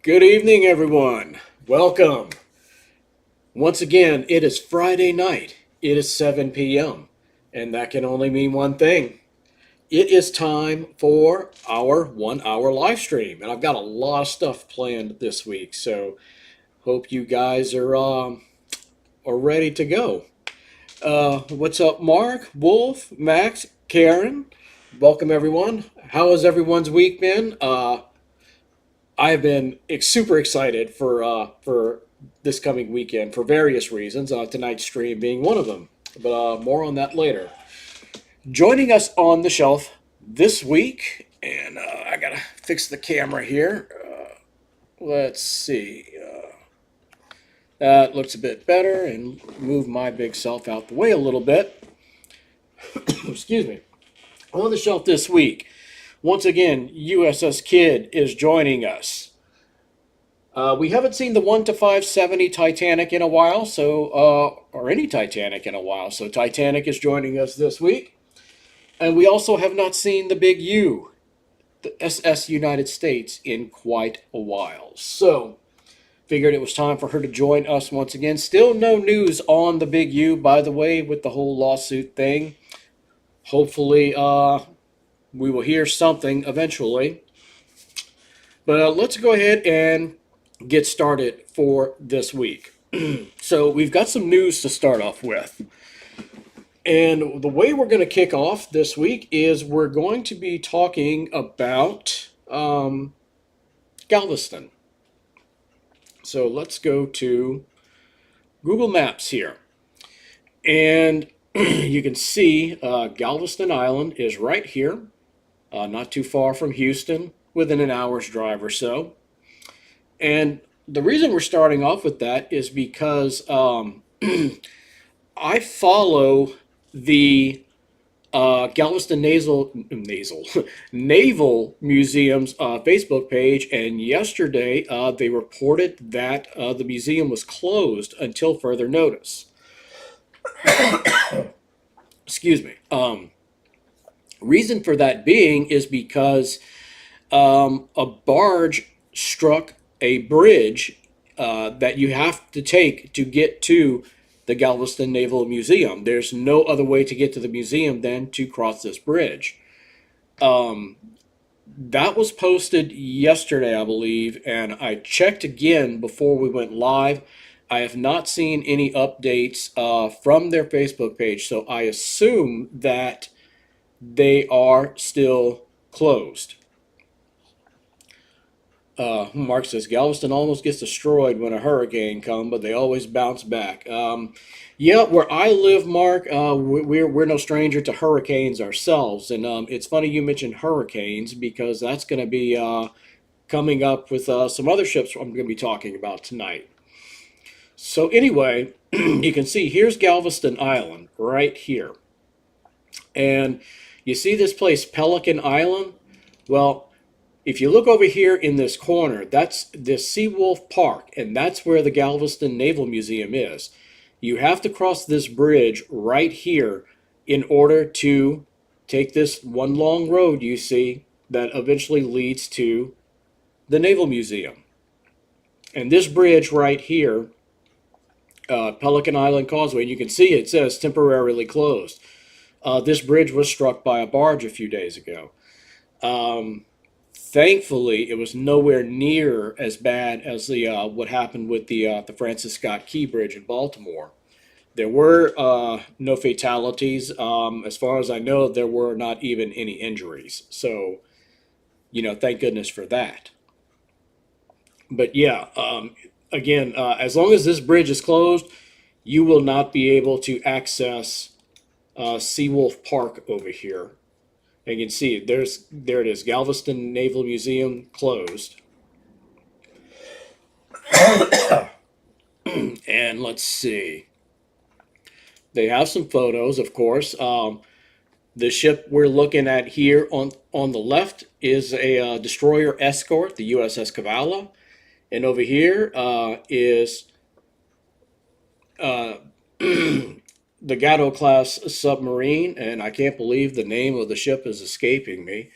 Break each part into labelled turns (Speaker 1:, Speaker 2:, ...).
Speaker 1: Good evening, everyone. Welcome. Once again, it is Friday night. It is 7 p.m., and that can only mean one thing. It is time for our 1 hour live stream, and I've got a lot of stuff planned this week, so hope you guys are ready to go. What's up, Mark, Wolf, Max, Karen? Welcome, everyone. How has everyone's week been? I've been super excited for this coming weekend for various reasons. Tonight's stream being one of them, but more on that later. Joining us on the shelf this week, and I gotta fix the camera here. Let's see. That looks a bit better, and move my big self out the way a little bit. Excuse me. On the shelf this week, once again, USS Kidd is joining us. We haven't seen the 1 to 570 Titanic in a while, or any Titanic in a while, so Titanic is joining us this week. And we also have not seen the Big U, the SS United States, in quite a while. So, figured it was time for her to join us once again. Still no news on the Big U, by the way, with the whole lawsuit thing. Hopefully, we will hear something eventually. But let's go ahead and get started for this week. So we've got some news to start off with. And the way we're going to kick off this week is we're going to be talking about Galveston. So let's go to Google Maps here. And you can see Galveston Island is right here, not too far from Houston, within an hour's drive or so. And the reason we're starting off with that is because I follow the Galveston Naval Museum's Facebook page, and yesterday they reported that the museum was closed until further notice. Excuse me. Reason for that being is because a barge struck a bridge that you have to take to get to the Galveston Naval Museum. There's no other way to get to the museum than to cross this bridge. That was posted yesterday, I believe, and I checked again before we went live. I have not seen any updates from their Facebook page, so I assume that they are still closed. Mark says, Galveston almost gets destroyed when a hurricane comes, but they always bounce back. Yeah, where I live, Mark, we're no stranger to hurricanes ourselves. And it's funny you mentioned hurricanes because that's going to be coming up with some other ships I'm going to be talking about tonight. So anyway, you can see here's Galveston Island right here. And you see this place, Pelican Island? Well, If you look over here in this corner, that's the Seawolf Park, and that's where the Galveston Naval Museum is. You have to cross this bridge right here in order to take this one long road you see that eventually leads to the Naval Museum. And this bridge right here, Pelican Island Causeway, and you can see it says temporarily closed. This bridge was struck by a barge a few days ago. Thankfully, it was nowhere near as bad as the what happened with the Francis Scott Key Bridge in Baltimore. There were no fatalities. As far as I know, there were not even any injuries. So, thank goodness for that. But yeah, again, as long as this bridge is closed, you will not be able to access Seawolf Park over here. And you can see there it is, Galveston Naval Museum closed. And let's see. They have some photos, of course. The ship we're looking at here on the left is a destroyer escort, the USS Cavallo. And over here is the Gatto-class submarine, and I can't believe the name of the ship is escaping me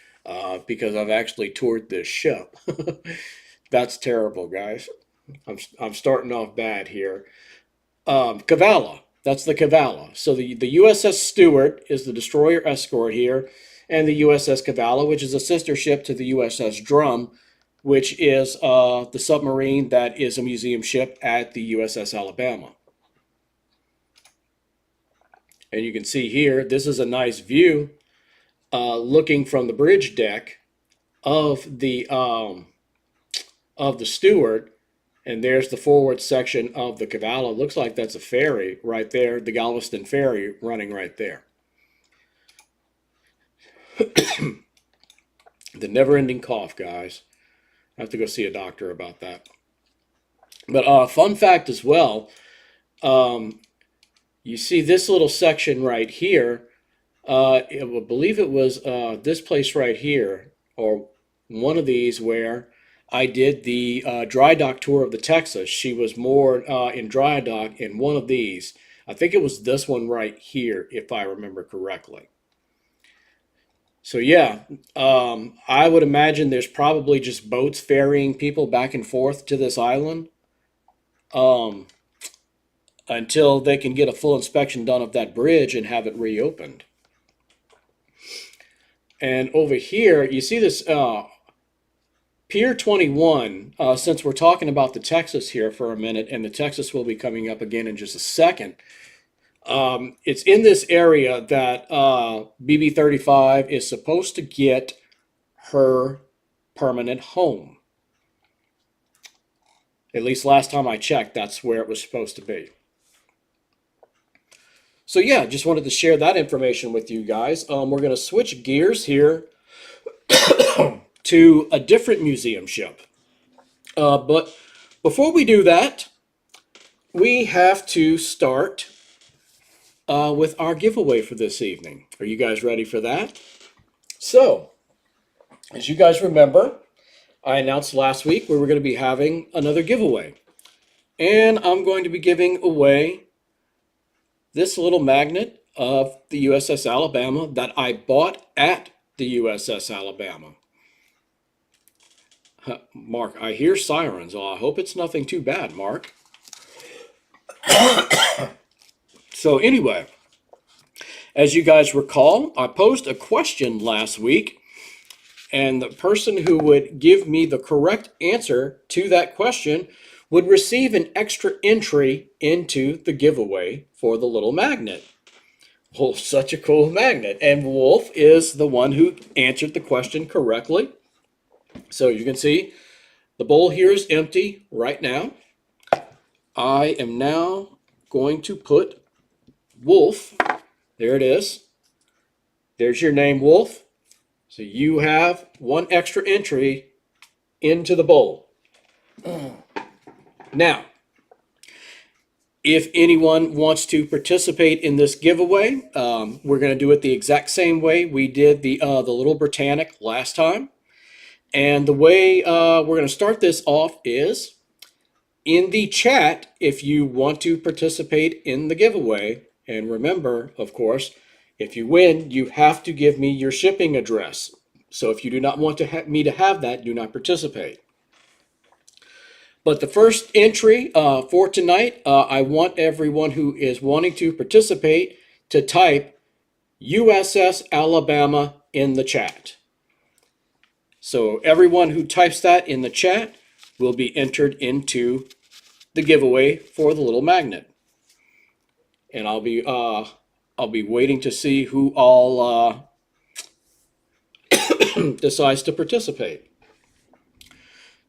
Speaker 1: because I've actually toured this ship. That's terrible, guys. I'm starting off bad here. Cavallo. That's the Cavallo. So the USS Stewart is the destroyer escort here, and the USS Cavallo, which is a sister ship to the USS Drum, which is the submarine that is a museum ship at the USS Alabama. And you can see here, this is a nice view looking from the bridge deck of the Stewart. And there's the forward section of the Cavallo. Looks like that's a ferry right there, the Galveston Ferry running right there. The never-ending cough, guys. I have to go see a doctor about that. But fun fact as well, you see this little section right here. I believe it was this place right here, or one of these where I did the dry dock tour of the Texas. She was moored in dry dock in one of these. I think it was this one right here, if I remember correctly. So yeah, I would imagine there's probably just boats ferrying people back and forth to this island until they can get a full inspection done of that bridge and have it reopened. And over here, you see this Pier 21, since we're talking about the Texas here for a minute, and the Texas will be coming up again in just a second, it's in this area that BB-35 is supposed to get her permanent home. At least last time I checked, that's where it was supposed to be. So yeah, just wanted to share that information with you guys. We're going to switch gears here to a different museum ship. But before we do that, we have to start with our giveaway for this evening. Are you guys ready for that? So, as you guys remember, I announced last week we were going to be having another giveaway. And I'm going to be giving away this little magnet of the USS Alabama that I bought at the USS Alabama. Mark, I hear sirens. Oh, I hope it's nothing too bad, Mark. So anyway, as you guys recall, I posed a question last week, and the person who would give me the correct answer to that question would receive an extra entry into the giveaway for the little magnet. Oh, such a cool magnet. And Wolf is the one who answered the question correctly. So you can see the bowl here is empty right now. I am now going to put Wolf, there it is. There's your name, Wolf. So you have one extra entry into the bowl. Now, if anyone wants to participate in this giveaway, we're going to do it the exact same way we did the Little Britannic last time. And the way we're going to start this off is in the chat if you want to participate in the giveaway. And remember, of course, if you win, you have to give me your shipping address. So if you do not want me to have that, do not participate. But the first entry for tonight, I want everyone who is wanting to participate to type USS Alabama in the chat. So everyone who types that in the chat will be entered into the giveaway for the little magnet. And I'll be waiting to see who all decides to participate.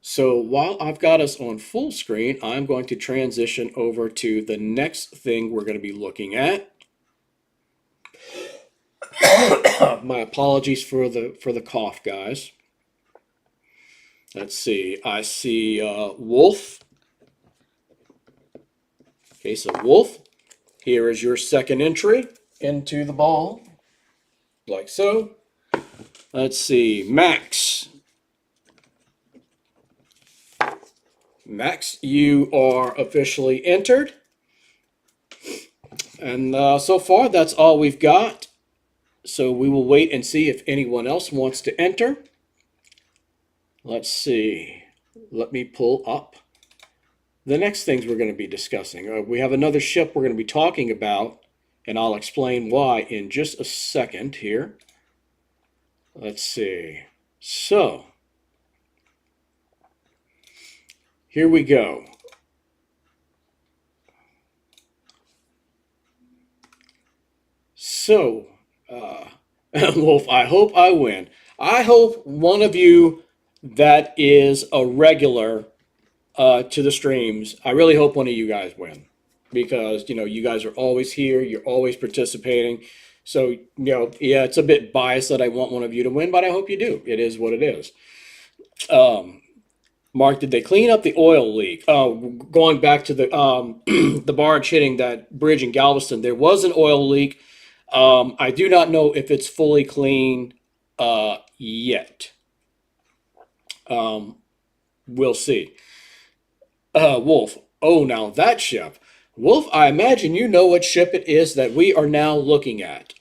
Speaker 1: So while I've got us on full screen, I'm going to transition over to the next thing we're going to be looking at. My apologies for the cough, guys. Let's see. I see Wolf. Okay, so Wolf, here is your second entry into the ball, like so. Let's see, Max. Max, you are officially entered. And so far, that's all we've got. So we will wait and see if anyone else wants to enter. Let's see. Let me pull up the next things we're going to be discussing. We have another ship we're going to be talking about, and I'll explain why in just a second here. Let's see. So, here we go. So, Wolf, I hope I win. I hope one of you that is a regular to the streams, I really hope one of you guys win. Because, you guys are always here. You're always participating. So, yeah, it's a bit biased that I want one of you to win, but I hope you do. It is what it is. Mark, did they clean up the oil leak? Going back to the the barge hitting that bridge in Galveston, there was an oil leak. I do not know if it's fully clean yet. We'll see. Wolf. Oh, now that ship. Wolf, I imagine you know what ship it is that we are now looking at.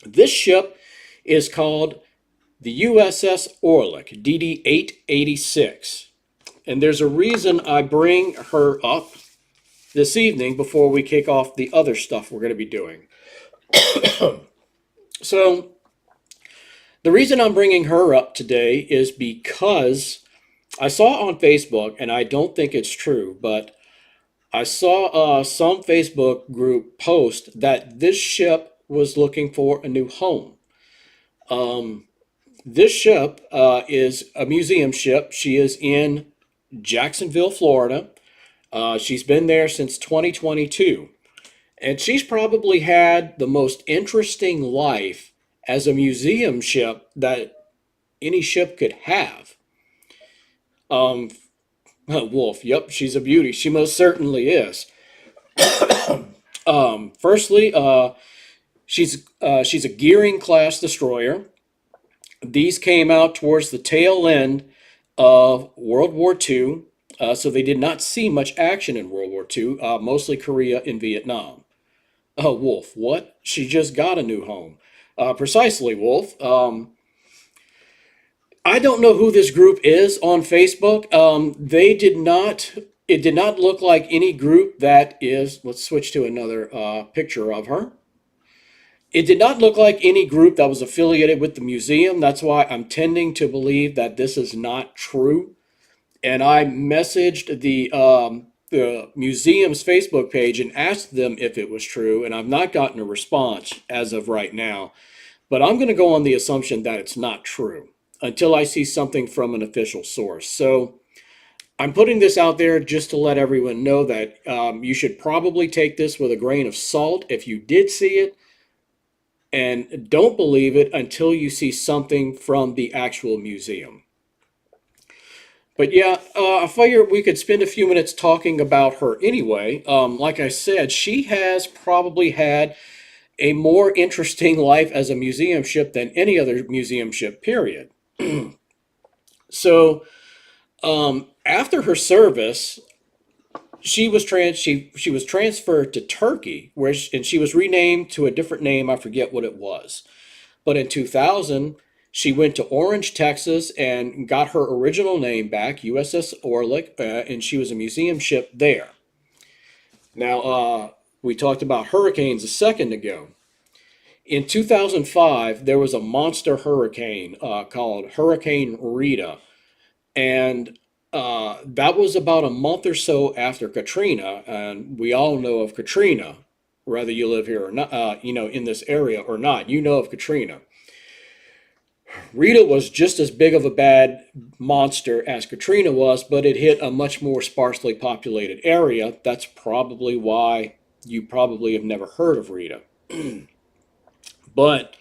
Speaker 1: This ship is called the USS Orlick, DD 886. And there's a reason I bring her up this evening before we kick off the other stuff we're going to be doing. So, the reason I'm bringing her up today is because I saw on Facebook, and I don't think it's true, but I saw some Facebook group post that this ship was looking for a new home. This ship is a museum ship. She is in Jacksonville, Florida. She's been there since 2022. And she's probably had the most interesting life as a museum ship that any ship could have. Wolf, yep, she's a beauty. She most certainly is. Firstly, she's a Gearing class destroyer. These came out towards the tail end of World War II, so they did not see much action in World War II, mostly Korea and Vietnam. Wolf, what? She just got a new home. Precisely, Wolf. I don't know who this group is on Facebook. It did not look like any group that is, let's switch to another picture of her. It did not look like any group that was affiliated with the museum. That's why I'm tending to believe that this is not true. And I messaged the museum's Facebook page and asked them if it was true, and I've not gotten a response as of right now. But I'm going to go on the assumption that it's not true until I see something from an official source. So I'm putting this out there just to let everyone know that you should probably take this with a grain of salt if you did see it, and don't believe it until you see something from the actual museum. But yeah, I figured we could spend a few minutes talking about her anyway. Like I said, she has probably had a more interesting life as a museum ship than any other museum ship, period. So after her service, she was transferred to Turkey, and she was renamed to a different name. I forget what it was. But in 2000, she went to Orange, Texas, and got her original name back, USS Orlick, and she was a museum ship there. Now, we talked about hurricanes a second ago. In 2005, there was a monster hurricane called Hurricane Rita, and that was about a month or so after Katrina, and we all know of Katrina, whether you live here or not, in this area or not, you know of Katrina. Rita was just as big of a bad monster as Katrina was, but it hit a much more sparsely populated area. That's probably why you probably have never heard of Rita. But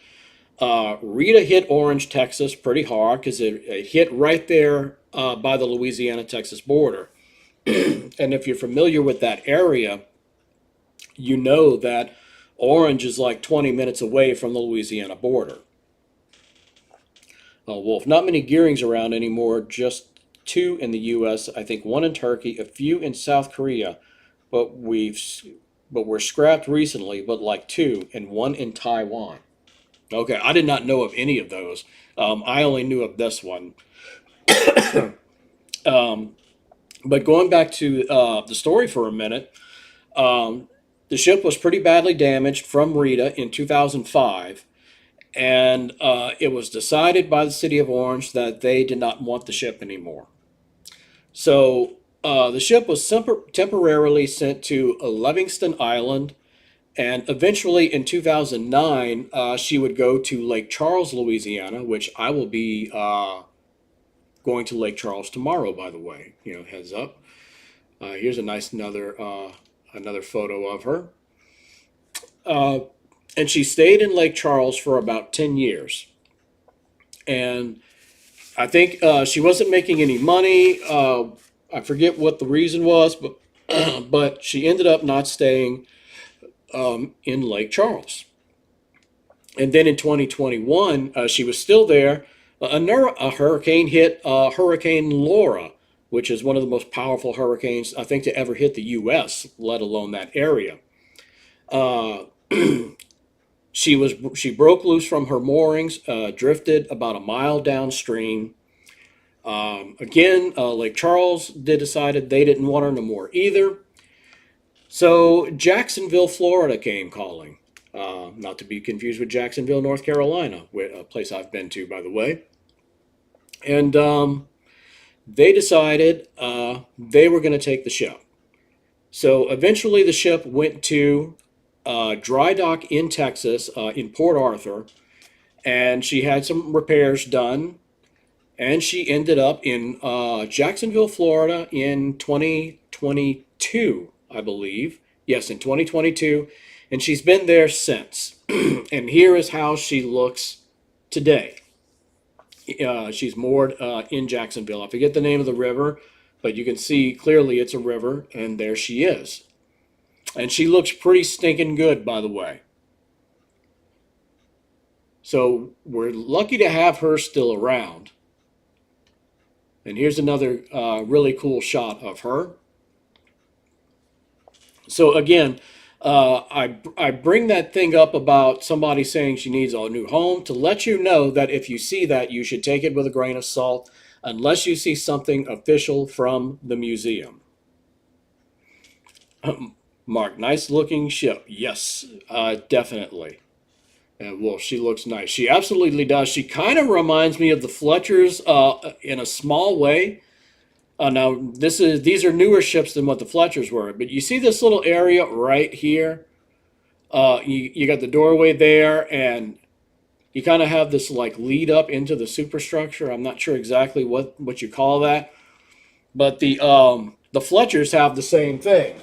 Speaker 1: Rita hit Orange, Texas pretty hard because it hit right there by the Louisiana Texas border. And if you're familiar with that area, you know that Orange is like 20 minutes away from the Louisiana border. Wolf, not many gearings around anymore, just two in the U.S., I think one in Turkey, a few in South Korea, but were scrapped recently, but like two, and one in Taiwan. Okay, I did not know of any of those. I only knew of this one. But going back to the story for a minute, the ship was pretty badly damaged from Rita in 2005, and it was decided by the city of Orange that they did not want the ship anymore. So the ship was temporarily sent to Livingston Island, and eventually in 2009, she would go to Lake Charles, Louisiana, which I will be going to Lake Charles tomorrow, by the way. Heads up. Here's a nice another photo of her. And she stayed in Lake Charles for about 10 years. And I think she wasn't making any money. I forget what the reason was, but but she ended up not staying in Lake Charles. And then in 2021, she was still there. A hurricane hit Hurricane Laura, which is one of the most powerful hurricanes, I think, to ever hit the U.S., let alone that area. Uh, she broke loose from her moorings, drifted about a mile downstream. Again, Lake Charles decided they didn't want her no more either. So Jacksonville, Florida came calling. Not to be confused with Jacksonville, North Carolina, a place I've been to, by the way. And they decided they were going to take the ship. So eventually the ship went to dry dock in Texas, in Port Arthur, and she had some repairs done. And she ended up in Jacksonville, Florida in 2022, I believe. Yes, in 2022. And she's been there since. And here is how she looks today. She's moored in Jacksonville. I forget the name of the river, but you can see clearly it's a river, and there she is. And she looks pretty stinking good, by the way. So we're lucky to have her still around. And here's another really cool shot of her. So again, I bring that thing up about somebody saying she needs a new home to let you know that if you see that, you should take it with a grain of salt unless you see something official from the museum. Mark, nice looking ship. Yes, definitely. And well, she looks nice. She absolutely does. She kind of reminds me of the Fletchers in a small way. Now, these are newer ships than what the Fletchers were, but you see this little area right here? You got the doorway there, and you kind of have this like lead up into the superstructure. I'm not sure exactly what you call that, but the Fletchers have the same thing.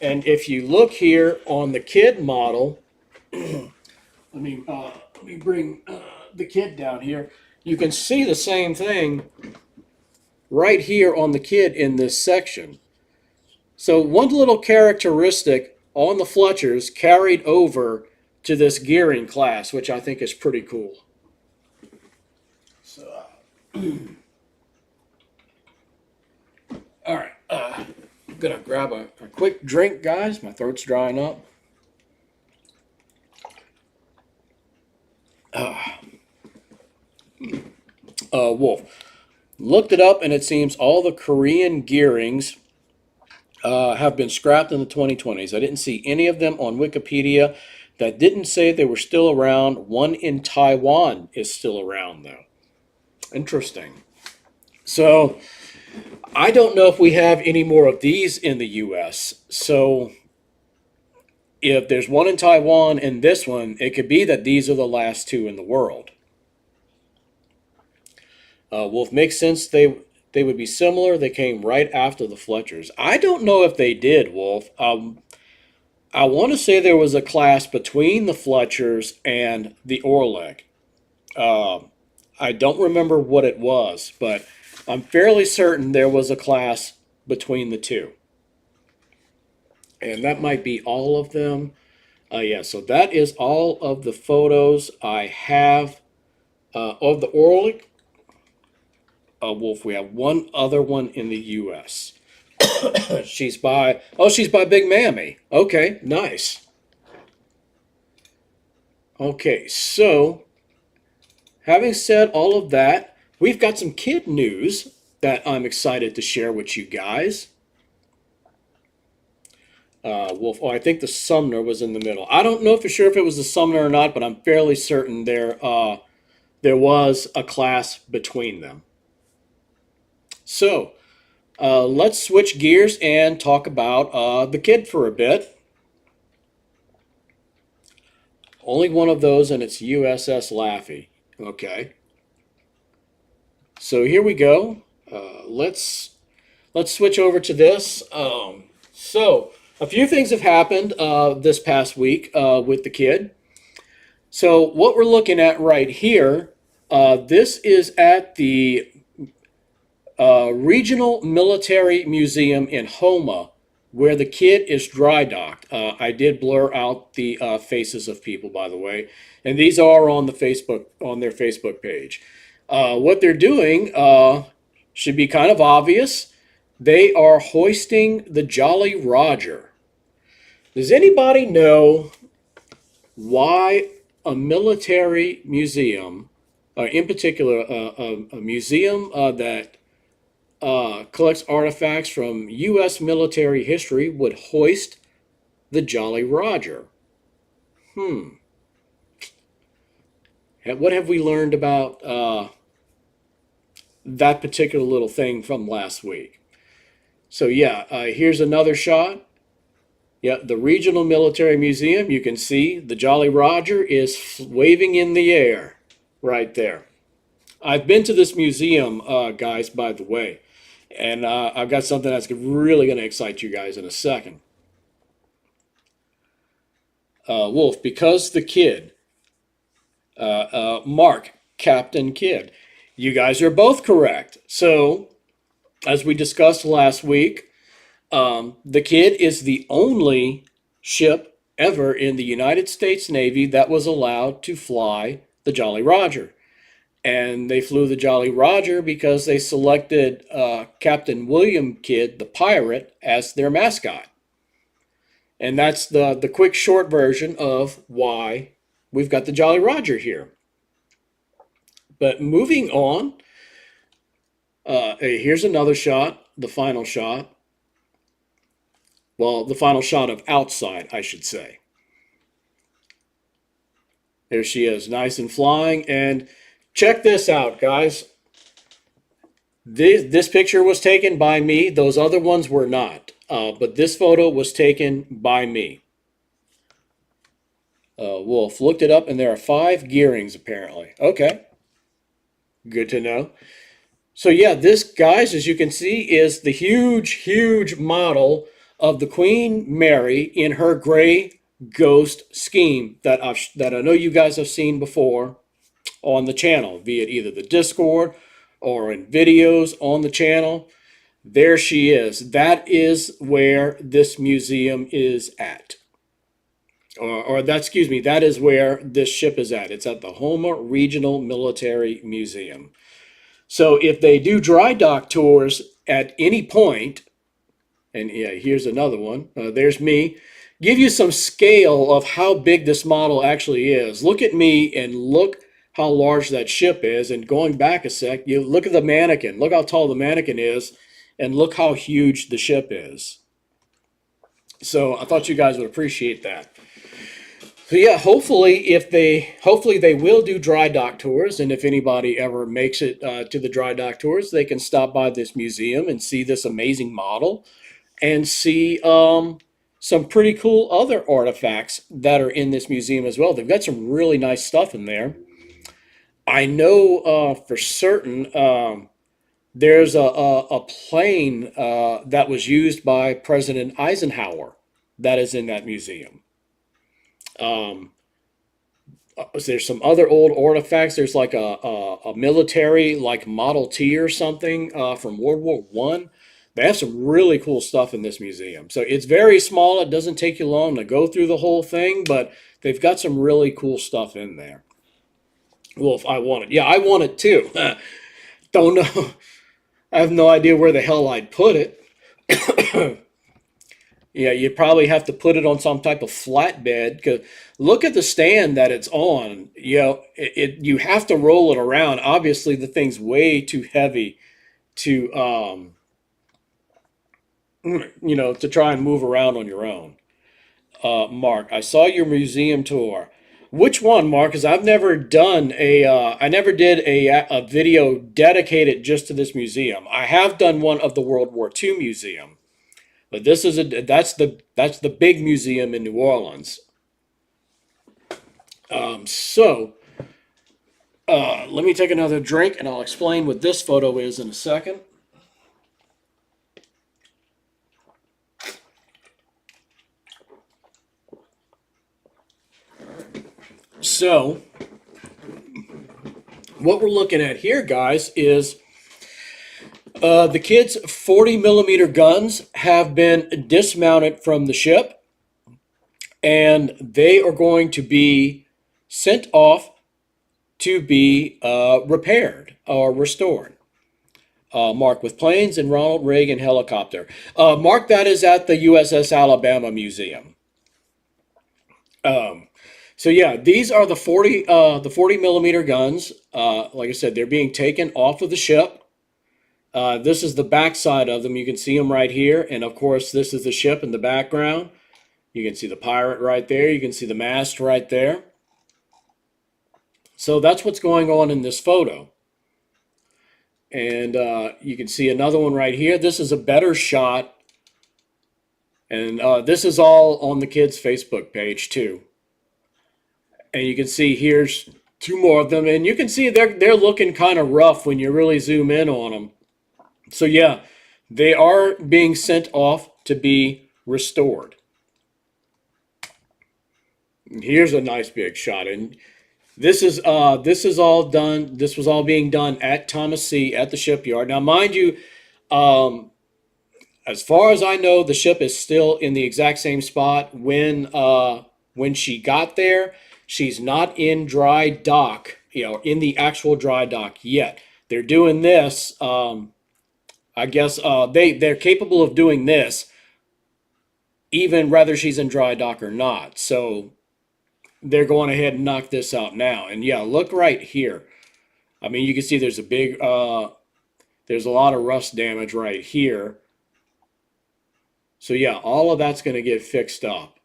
Speaker 1: And if you look here on the Kid model, let me bring the Kid down here. You can see the same thing right here on the Kid in this section. So one little characteristic on the Fletchers carried over to this gearing class, which I think is pretty cool. So, All right. I'm going to grab a quick drink, guys. My throat's drying up. Wolf. Looked it up, and it seems all the Korean gearings have been scrapped in the 2020s. I didn't see any of them on Wikipedia. That didn't say they were still around. One in Taiwan is still around, though. Interesting. So I don't know if we have any more of these in the U.S. So if there's one in Taiwan and this one, it could be that these are the last two in the world. Wolf, makes sense. They would be similar. They came right after the Fletchers. I don't know if they did, Wolf. I want to say there was a class between the Fletchers and the Orlik. I don't remember what it was, but I'm fairly certain there was a class between the two. And that might be all of them. Yeah, so that is all of the photos I have of the Orlik. Wolf, we have one other one in the U.S. she's by Big Mammy. Okay, nice. Okay, so having said all of that, we've got some kid news that I'm excited to share with you guys. Wolf, I think the Sumner was in the middle. I don't know for sure if it was the Sumner or not, but I'm fairly certain there was a class between them. So let's switch gears and talk about the kid for a bit. Only one of those, and it's USS Laffey. Okay. So here we go. Let's switch over to this. So a few things have happened this past week with the kid. So what we're looking at right here, this is at the Regional Military Museum in Homa, where the kid is dry docked. I did blur out the faces of people, by the way, and these are on their Facebook page. What they're doing should be kind of obvious. They are hoisting the Jolly Roger. Does anybody know why a military museum, in particular a museum that collects artifacts from U.S. military history, would hoist the Jolly Roger? What have we learned about that particular little thing from last week? So yeah, here's another shot. Yeah, the Regional Military Museum. You can see the Jolly Roger is waving in the air right there. I've been to this museum, guys, by the way, and I've got something that's really going to excite you guys in a second. Wolf, because the kid, Mark, Captain Kidd, you guys are both correct. So, as we discussed last week, the Kidd is the only ship ever in the United States Navy that was allowed to fly the Jolly Roger. And they flew the Jolly Roger because they selected Captain William Kidd, the pirate, as their mascot. And that's the quick short version of why we've got the Jolly Roger here. But moving on, here's another shot, the final shot. Well, the final shot of outside, I should say. There she is, nice and flying. And check this out, guys. This picture was taken by me. Those other ones were not. But this photo was taken by me. Wolf looked it up, and there are 5 gearings, apparently. Okay. Good to know. So yeah, this, guys, as you can see, is the huge model of the Queen Mary in her gray ghost scheme that I know you guys have seen before on the channel, via either the Discord or in videos on the channel. There she is. That is where this museum is at. That is where this ship is at. It's at the Homa Regional Military Museum. So if they do dry dock tours at any point, and yeah, here's another one. There's me. Give you some scale of how big this model actually is. Look at me and look how large that ship is. And going back a sec, you look at the mannequin. Look how tall the mannequin is, and look how huge the ship is. So I thought you guys would appreciate that. So yeah, hopefully they will do dry dock tours, and if anybody ever makes it to the dry dock tours, they can stop by this museum and see this amazing model and see some pretty cool other artifacts that are in this museum as well. They've got some really nice stuff in there. I know for certain there's a plane that was used by President Eisenhower that is in that museum. Um, there's some other old artifacts. There's like a military like Model T or something from World War One. They have some really cool stuff in this museum. So it's very small. It doesn't take you long to go through the whole thing, but they've got some really cool stuff in there. Well, if I want it, yeah, I want it too. Don't know. I have no idea where the hell I'd put it. Yeah, you'd probably have to put it on some type of flatbed. Cause look at the stand that it's on. You know, you have to roll it around. Obviously, the thing's way too heavy to to try and move around on your own. Mark, I saw your museum tour. Which one, Mark? Because I've never done I never did a video dedicated just to this museum. I have done one of the World War II museum, but this is that's the big museum in New Orleans. So let me take another drink, and I'll explain what this photo is in a second. So what we're looking at here, guys, is the kids' 40 millimeter guns have been dismounted from the ship, and they are going to be sent off to be repaired or restored. Mark, with planes and Ronald Reagan helicopter. Mark, that is at the USS Alabama Museum. Um, so yeah, these are the 40 millimeter guns. Like I said, they're being taken off of the ship. This is the back side of them. You can see them right here. And of course, this is the ship in the background. You can see the pirate right there. You can see the mast right there. So that's what's going on in this photo. And you can see another one right here. This is a better shot. And this is all on the kids' Facebook page too. And you can see here's two more of them. And you can see they're looking kind of rough when you really zoom in on them. So yeah, they are being sent off to be restored. And here's a nice big shot. And this is all done. This was all being done at Thomas C. at the shipyard. Now, mind you, as far as I know, the ship is still in the exact same spot when she got there. She's not in dry dock, in the actual dry dock yet. They're doing this. I guess they're capable of doing this, even whether she's in dry dock or not. So they're going ahead and knock this out now. And yeah, look right here. I mean, you can see there's there's a lot of rust damage right here. So yeah, all of that's going to get fixed up.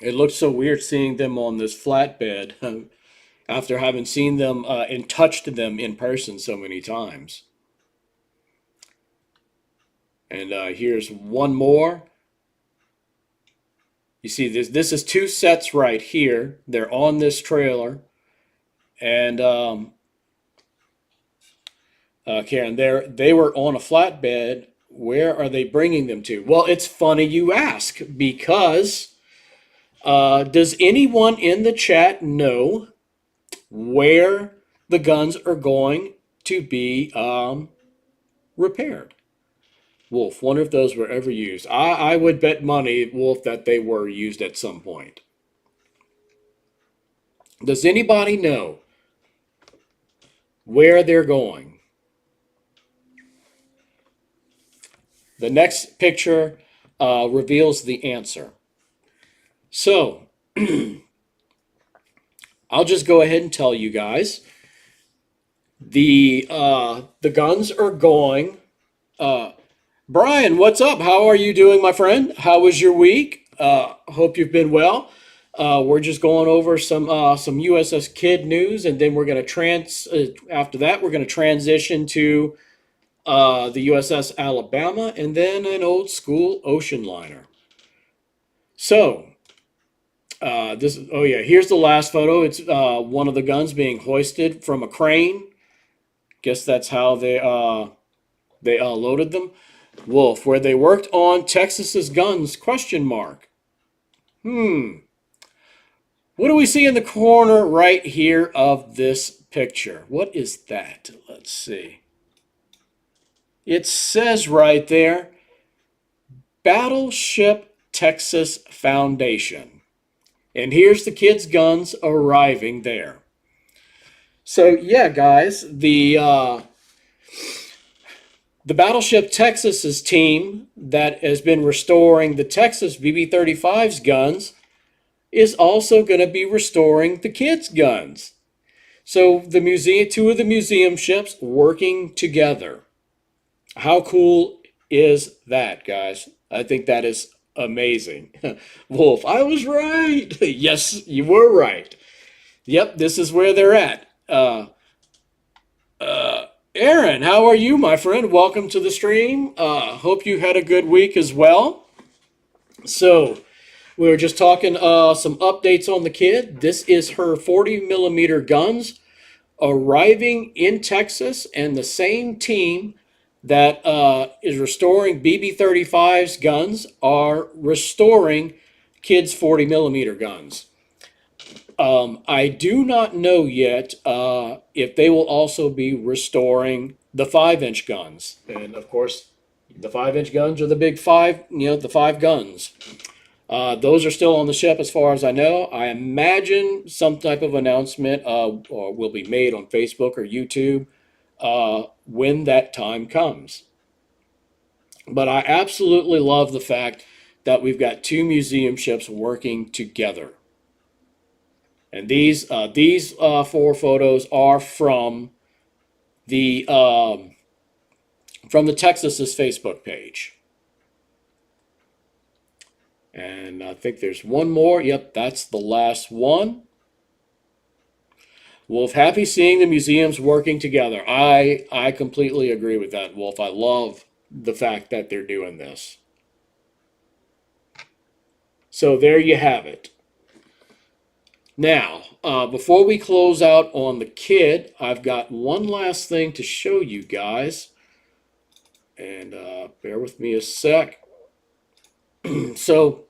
Speaker 1: It looks so weird seeing them on this flatbed after having seen them and touched them in person so many times. And here's one more. You see this is two sets right here. They're on this trailer. And Karen, they were on a flatbed. Where are they bringing them to? Well, it's funny you ask, because does anyone in the chat know where the guns are going to be repaired? Wolf, wonder if those were ever used. I would bet money, Wolf, that they were used at some point. Does anybody know? where they're going. The next picture reveals the answer. So, I'll just go ahead and tell you guys. The guns are going. Brian, what's up? How are you doing, my friend? How was your week? Hope you've been well. We're just going over some USS Kid news, and then we're going to after that we're going to transition to the USS Alabama, and then an old school ocean liner. So oh yeah, here's the last photo. It's one of the guns being hoisted from a crane. Guess that's how they loaded them. Wolf, where they worked on Texas's guns? Question mark. What do we see in the corner right here of this picture? What is that? Let's see. It says right there, Battleship Texas Foundation. And here's the kids' guns arriving there. So yeah, guys, the Battleship Texas's team that has been restoring the Texas BB-35's guns is also going to be restoring the kids' guns. So two of the museum ships working together. How cool is that, guys? I think that is amazing. Wolf, I was right. Yes, you were right. Yep, this is where they're at. Aaron, how are you, my friend? Welcome to the stream. Hope you had a good week as well. So, we were just talking some updates on the kid. This is her 40 millimeter guns arriving in Texas, and the same team that is restoring BB-35's guns are restoring kids' 40 millimeter guns. I do not know yet if they will also be restoring the 5-inch guns. And of course, the 5-inch guns are the big five, the 5 guns. Those are still on the ship as far as I know. I imagine some type of announcement will be made on Facebook or YouTube when that time comes. But I absolutely love the fact that we've got 2 museum ships working together. And these 4 photos are from the Texas's Facebook page. And I think there's one more. Yep, that's the last one. Wolf, happy seeing the museums working together. I completely agree with that, Wolf. I love the fact that they're doing this. So there you have it. Now, before we close out on the kid, I've got one last thing to show you guys. And bear with me a sec. So,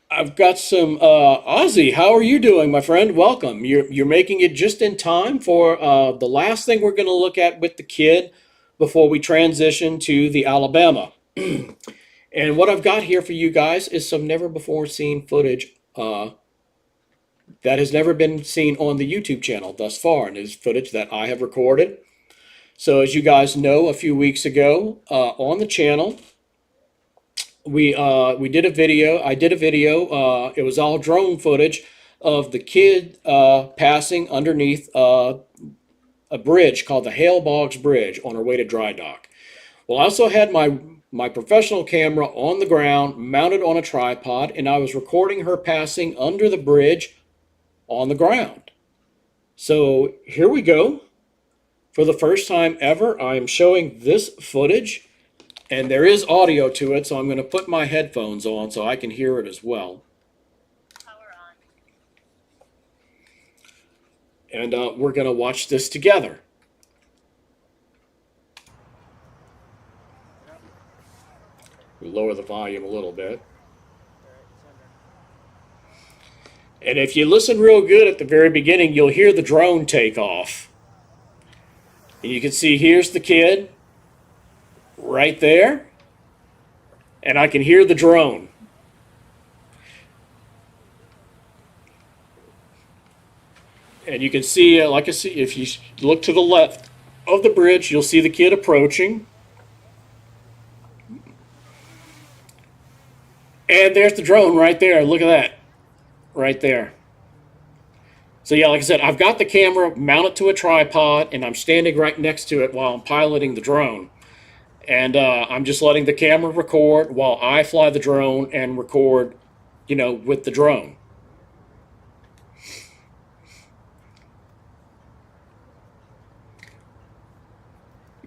Speaker 1: I've got some Ozzy. How are you doing, my friend? Welcome. You're making it just in time for the last thing we're going to look at with the kid before we transition to the Alabama. And what I've got here for you guys is some never before seen footage that has never been seen on the YouTube channel thus far, and is footage that I have recorded. So as you guys know, a few weeks ago on the channel, we did a video. I did a video. It was all drone footage of the kid passing underneath a bridge called the Hale Boggs Bridge on our way to dry dock. Well, I also had my professional camera on the ground, mounted on a tripod, and I was recording her passing under the bridge on the ground. So here we go. For the first time ever, I am showing this footage, and there is audio to it, so I'm going to put my headphones on so I can hear it as well. Power on. And we're going to watch this together. We lower the volume a little bit. And if you listen real good at the very beginning, you'll hear the drone take off. And you can see here's the kid right there. And I can hear the drone. And you can see, like I see, if you look to the left of the bridge, you'll see the kid approaching. And there's the drone right there. Look at that. Right there. So yeah, like I said, I've got the camera mounted to a tripod, and I'm standing right next to it while I'm piloting the drone. And I'm just letting the camera record while I fly the drone and record, with the drone.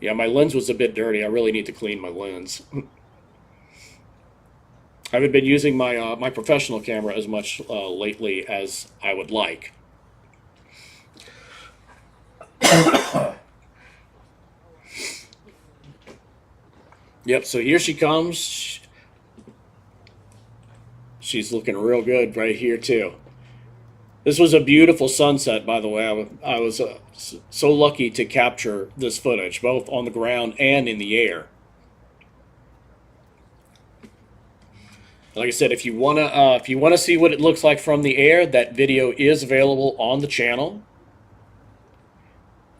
Speaker 1: Yeah, my lens was a bit dirty. I really need to clean my lens. I haven't been using my professional camera as much lately as I would like. Yep, so here she comes. She's looking real good right here, too. This was a beautiful sunset, by the way. I was so lucky to capture this footage, both on the ground and in the air. Like I said, if you wanna see what it looks like from the air, that video is available on the channel.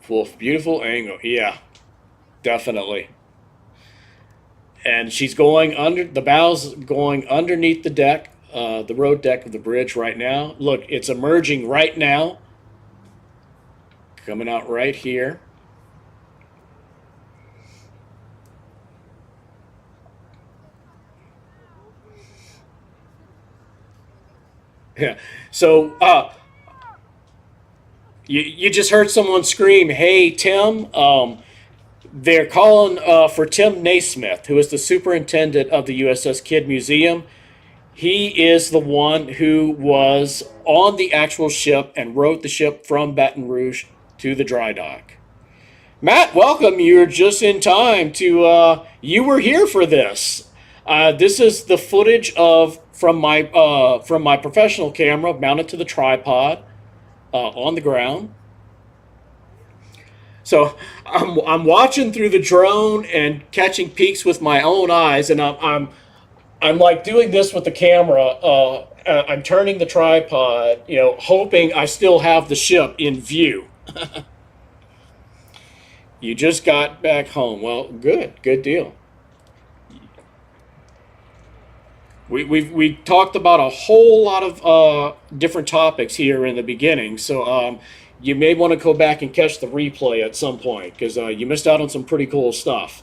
Speaker 1: Full beautiful angle, yeah, definitely. And she's going under the bows, going underneath the deck, the road deck of the bridge right now. Look, it's emerging right now, coming out right here. Yeah. So you just heard someone scream, "Hey, Tim!" They're calling for Tim Naismith, who is the superintendent of the USS Kidd Museum. He is the one who was on the actual ship and rowed the ship from Baton Rouge to the dry dock. Matt, welcome. You're just in time to. You were here for this. This is the footage from my professional camera mounted to the tripod on the ground. So I'm watching through the drone and catching peaks with my own eyes, and I'm like doing this with the camera. I'm turning the tripod, hoping I still have the ship in view. You just got back home. Well, good deal. We talked about a whole lot of different topics here in the beginning, so you may want to go back and catch the replay at some point because you missed out on some pretty cool stuff.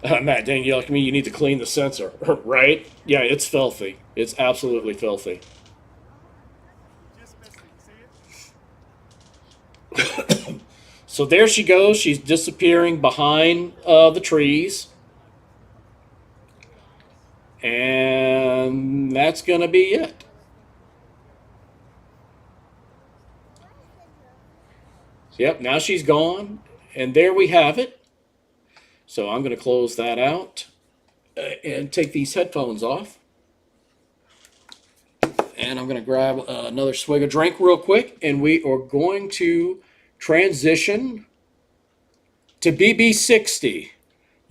Speaker 1: Matt, dang, you like me? You need to clean the sensor, right? Yeah, it's filthy. It's absolutely filthy. So there she goes. She's disappearing behind the trees. And that's going to be it. Yep, now she's gone. And there we have it. So I'm going to close that out and take these headphones off. And I'm going to grab another swig of drink real quick. And we are going to transition to BB-60,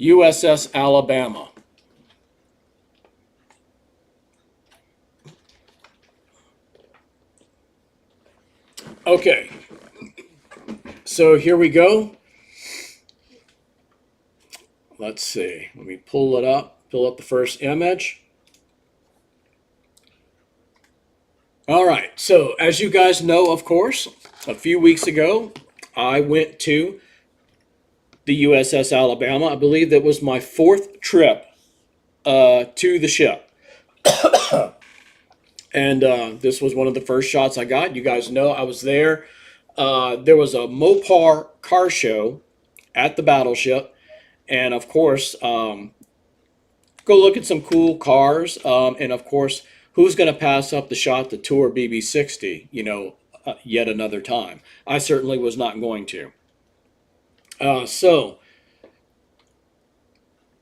Speaker 1: USS Alabama. Okay, so here we go. Let's see. Let me pull it up, pull up the first image. All right, so as you guys know, of course, a few weeks ago, I went to the USS Alabama. I believe that was my fourth trip to the ship. And this was one of the first shots I got. You guys know I was there. There was a Mopar car show at the battleship. And of course, go look at some cool cars. And of course, who's going to pass up the shot to tour BB-60, yet another time? I certainly was not going to. So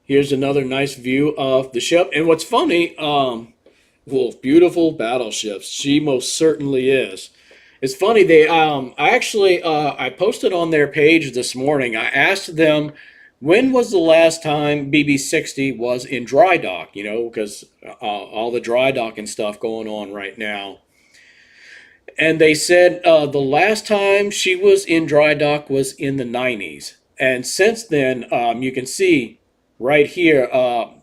Speaker 1: here's another nice view of the ship. And what's funny, well, beautiful battleships. She most certainly is. It's funny, I posted on their page this morning. I asked them When was the last time BB-60 was in dry dock? You know, because all the dry dock and stuff going on right now. And they said the last time she was in dry dock was in the 90s. And since then, you can see right here,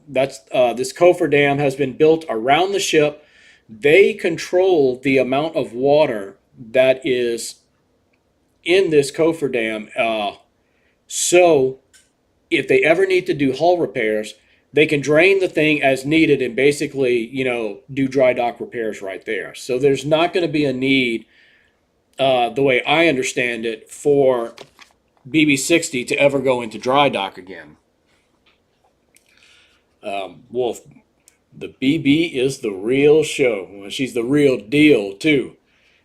Speaker 1: this cofferdam has been built around the ship. They control the amount of water that is in this cofferdam. So if they ever need to do hull repairs, they can drain the thing as needed and basically, you know, do dry dock repairs right there. So there's not going to be a need, the way I understand it, for BB-60 to ever go into dry dock again. Wolf, the BB is the real show. Well, she's the real deal, too.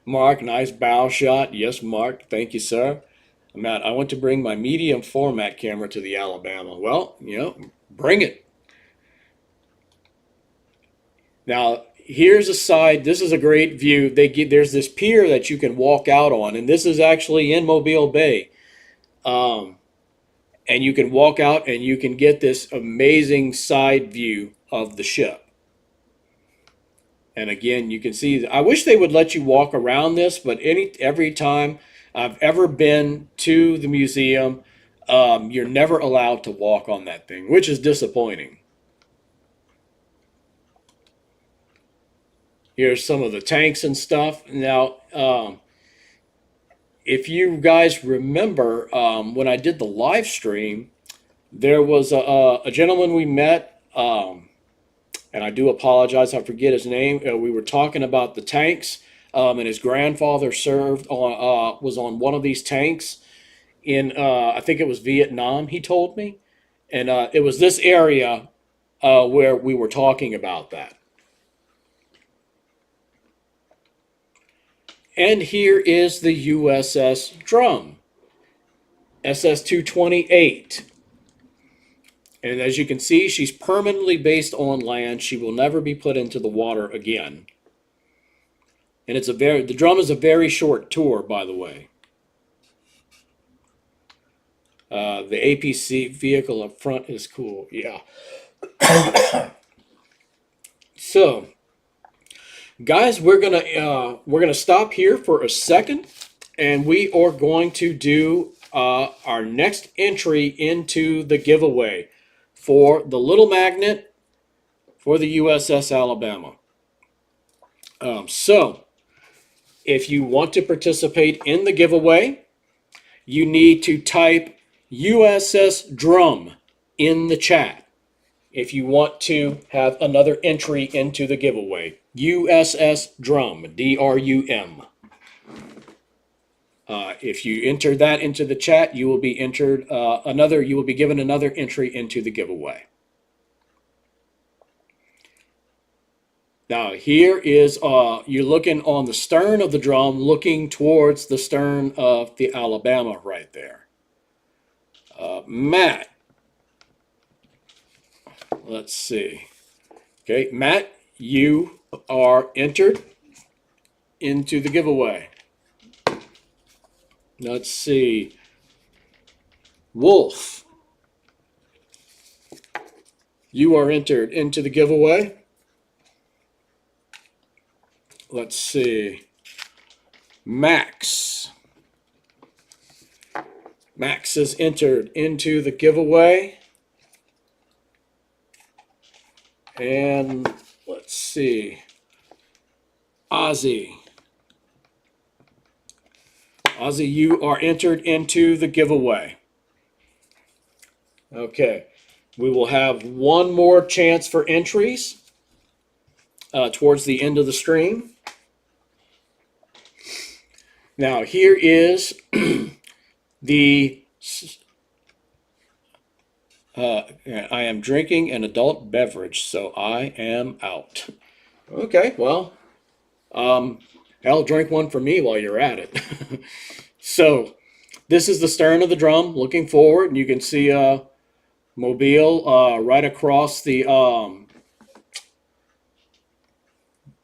Speaker 1: Mark, nice bow shot. Yes, Mark. Thank you, sir. Matt, I want to bring my medium format camera to the Alabama. Well, you know, bring it. Now, here's a side. This is a great view. There's this pier that you can walk out on, and this is actually in Mobile Bay. And you can walk out and you can get this amazing side view of the ship. And again, you can see, I wish they would let you walk around this, but every time I've ever been to the museum, you're never allowed to walk on that thing, which is disappointing. Here's some of the tanks and stuff. Now, if you guys remember, when I did the live stream, there was a gentleman we met, and I do apologize, I forget his name. We were talking about the tanks, and his grandfather was on one of these tanks in, I think it was Vietnam, he told me. And it was this area where we were talking about that. And here is the USS Drum, SS-228. And as you can see, she's permanently based on land. She will never be put into the water again. And the Drum is a very short tour, by the way. The APC vehicle up front is cool. Yeah. So, guys, we're gonna stop here for a second, and we are going to do our next entry into the giveaway for the little magnet for the USS Alabama. So, if you want to participate in the giveaway, you need to type USS Drum in the chat if you want to have another entry into the giveaway. USS Drum, D-R-U-M. If you enter that into the chat, you will be you will be given another entry into the giveaway. Now here is, you're looking on the stern of the Drum, looking towards the stern of the Alabama right there. Matt, let's see. Okay, Matt, you are entered into the giveaway. Let's see. Wolf, you are entered into the giveaway. Let's see. Max. Max is entered into the giveaway. And let's see. Ozzy. Ozzy, you are entered into the giveaway. Okay. We will have one more chance for entries towards the end of the stream. Now, here is the... I am drinking an adult beverage, so I am out. Okay, well, I'll drink one for me while you're at it. So, this is the stern of the Drum, looking forward, and you can see Mobile right across the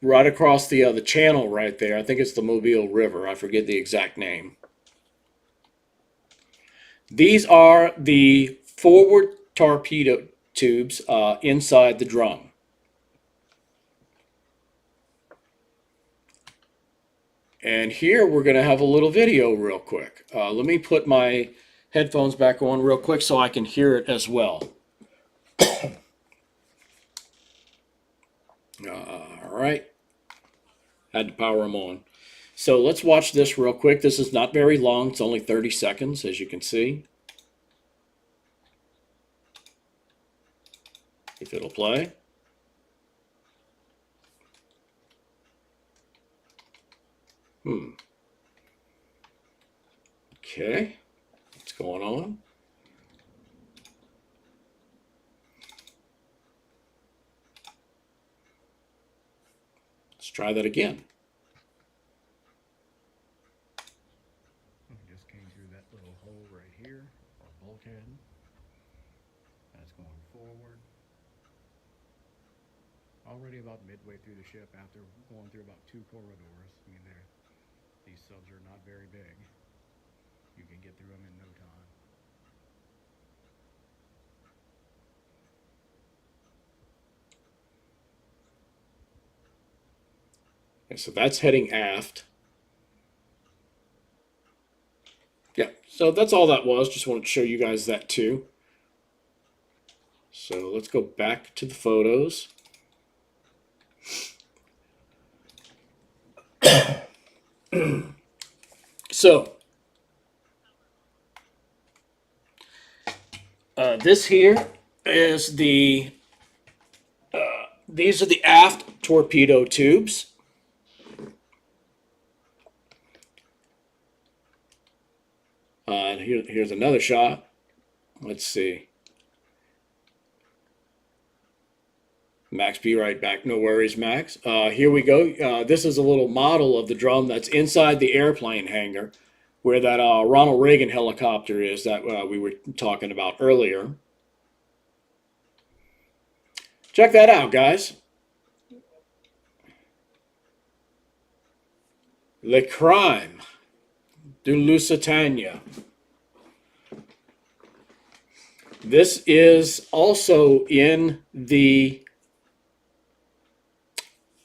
Speaker 1: the channel right there. I think it's the Mobile River. I forget the exact name. These are the forward torpedo tubes inside the drum. And here we're going to have a little video real quick. Let me put my headphones back on real quick so I can hear it as well. All right. Had to power them on. So let's watch this real quick. This is not very long. It's only 30 seconds, as you can see. If it'll play. Okay. What's going on? Let's try that again.
Speaker 2: Just came through that little hole right here, or bulkhead. That's going forward. Already about midway through the ship after going through about 2 corridors. I mean, these subs are not very big. You can get through them in no time.
Speaker 1: Okay, so that's heading aft. Yeah, so that's all that was. Just wanted to show you guys that too. So let's go back to the photos. So this here is the these are the aft torpedo tubes. Here's another shot. Let's see. Max, be right back. No worries, Max. Here we go. This is a little model of the drum that's inside the airplane hangar where that Ronald Reagan helicopter is that we were talking about earlier. Check that out, guys. Le Crime de Lusitania. This is also in the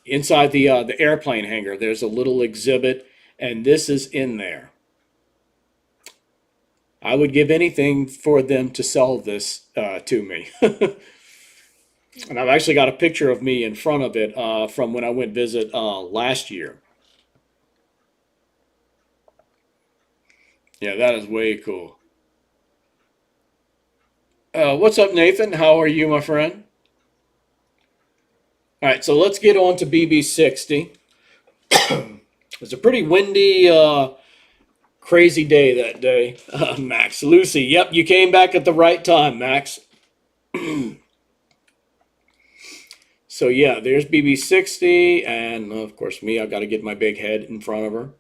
Speaker 1: inside the airplane hangar. There's a little exhibit, and this is in there. I would give anything for them to sell this to me. And I've actually got a picture of me in front of it from when I went visit last year. Yeah, that is way cool. What's up, Nathan? How are you, my friend? All right, so let's get on to BB60. It's a pretty windy, crazy day that day. Max, Lucy, yep, you came back at the right time, Max. So yeah, there's BB60, and of course me, I've got to get my big head in front of her.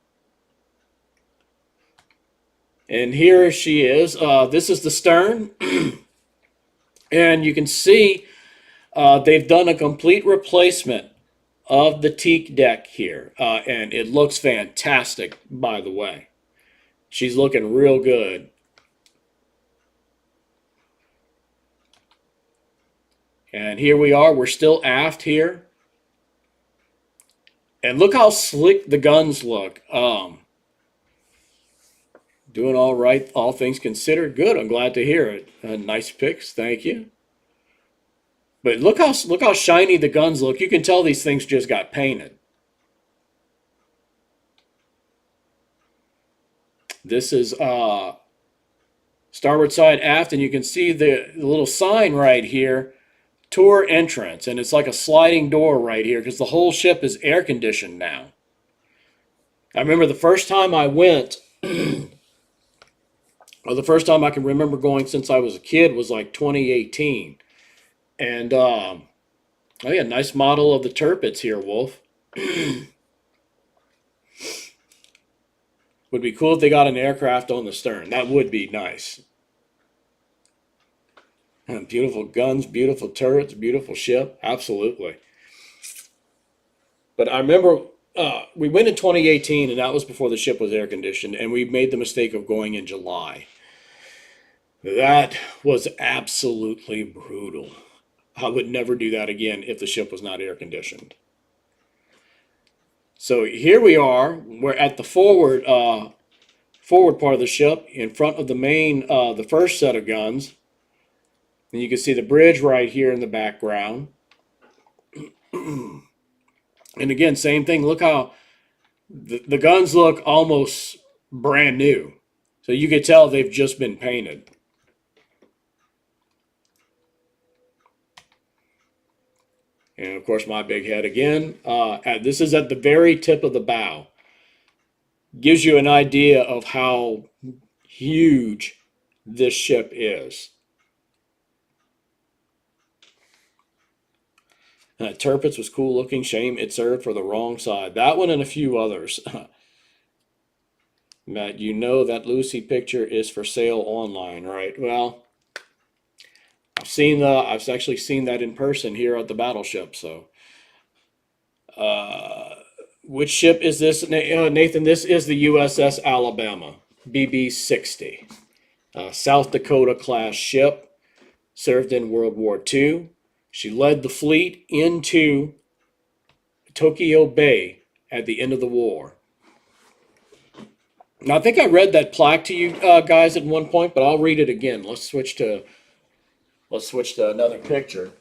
Speaker 1: And here she is. This is the stern. And you can see they've done a complete replacement of the teak deck here. And it looks fantastic, by the way. She's looking real good. And here we are. We're still aft here. And look how slick the guns look. Doing all right, all things considered. Good. I'm glad to hear it. Nice pics. Thank you. But look how shiny the guns look. You can tell these things just got painted. This is starboard side aft, and you can see the little sign right here, tour entrance, and it's like a sliding door right here because the whole ship is air conditioned now. I remember the first time I went. Well, the first time I can remember going since I was a kid was like 2018. And, oh yeah, nice model of the Tirpitz here, Wolf. Would be cool if they got an aircraft on the stern. That would be nice. And beautiful guns, beautiful turrets, beautiful ship. Absolutely. But I remember we went in 2018, and that was before the ship was air conditioned, and we made the mistake of going in July. That was absolutely brutal. I would never do that again if the ship was not air conditioned. So here we are. We're at the forward part of the ship, in front of the main, the first set of guns. And you can see the bridge right here in the background. And again, same thing. Look how the guns look almost brand new. So you could tell they've just been painted. And of course, my big head again. This is at the very tip of the bow. Gives you an idea of how huge this ship is. Tirpitz was cool looking. Shame it served for the wrong side. That one and a few others. Matt, you know that Lucy picture is for sale online, right? Well, I've actually seen that in person here at the battleship. So, which ship is this, Nathan? This is the USS Alabama, BB-60, South Dakota class ship, served in World War II. She led the fleet into Tokyo Bay at the end of the war. Now, I think I read that plaque to you guys at one point, but I'll read it again. Let's switch to another picture.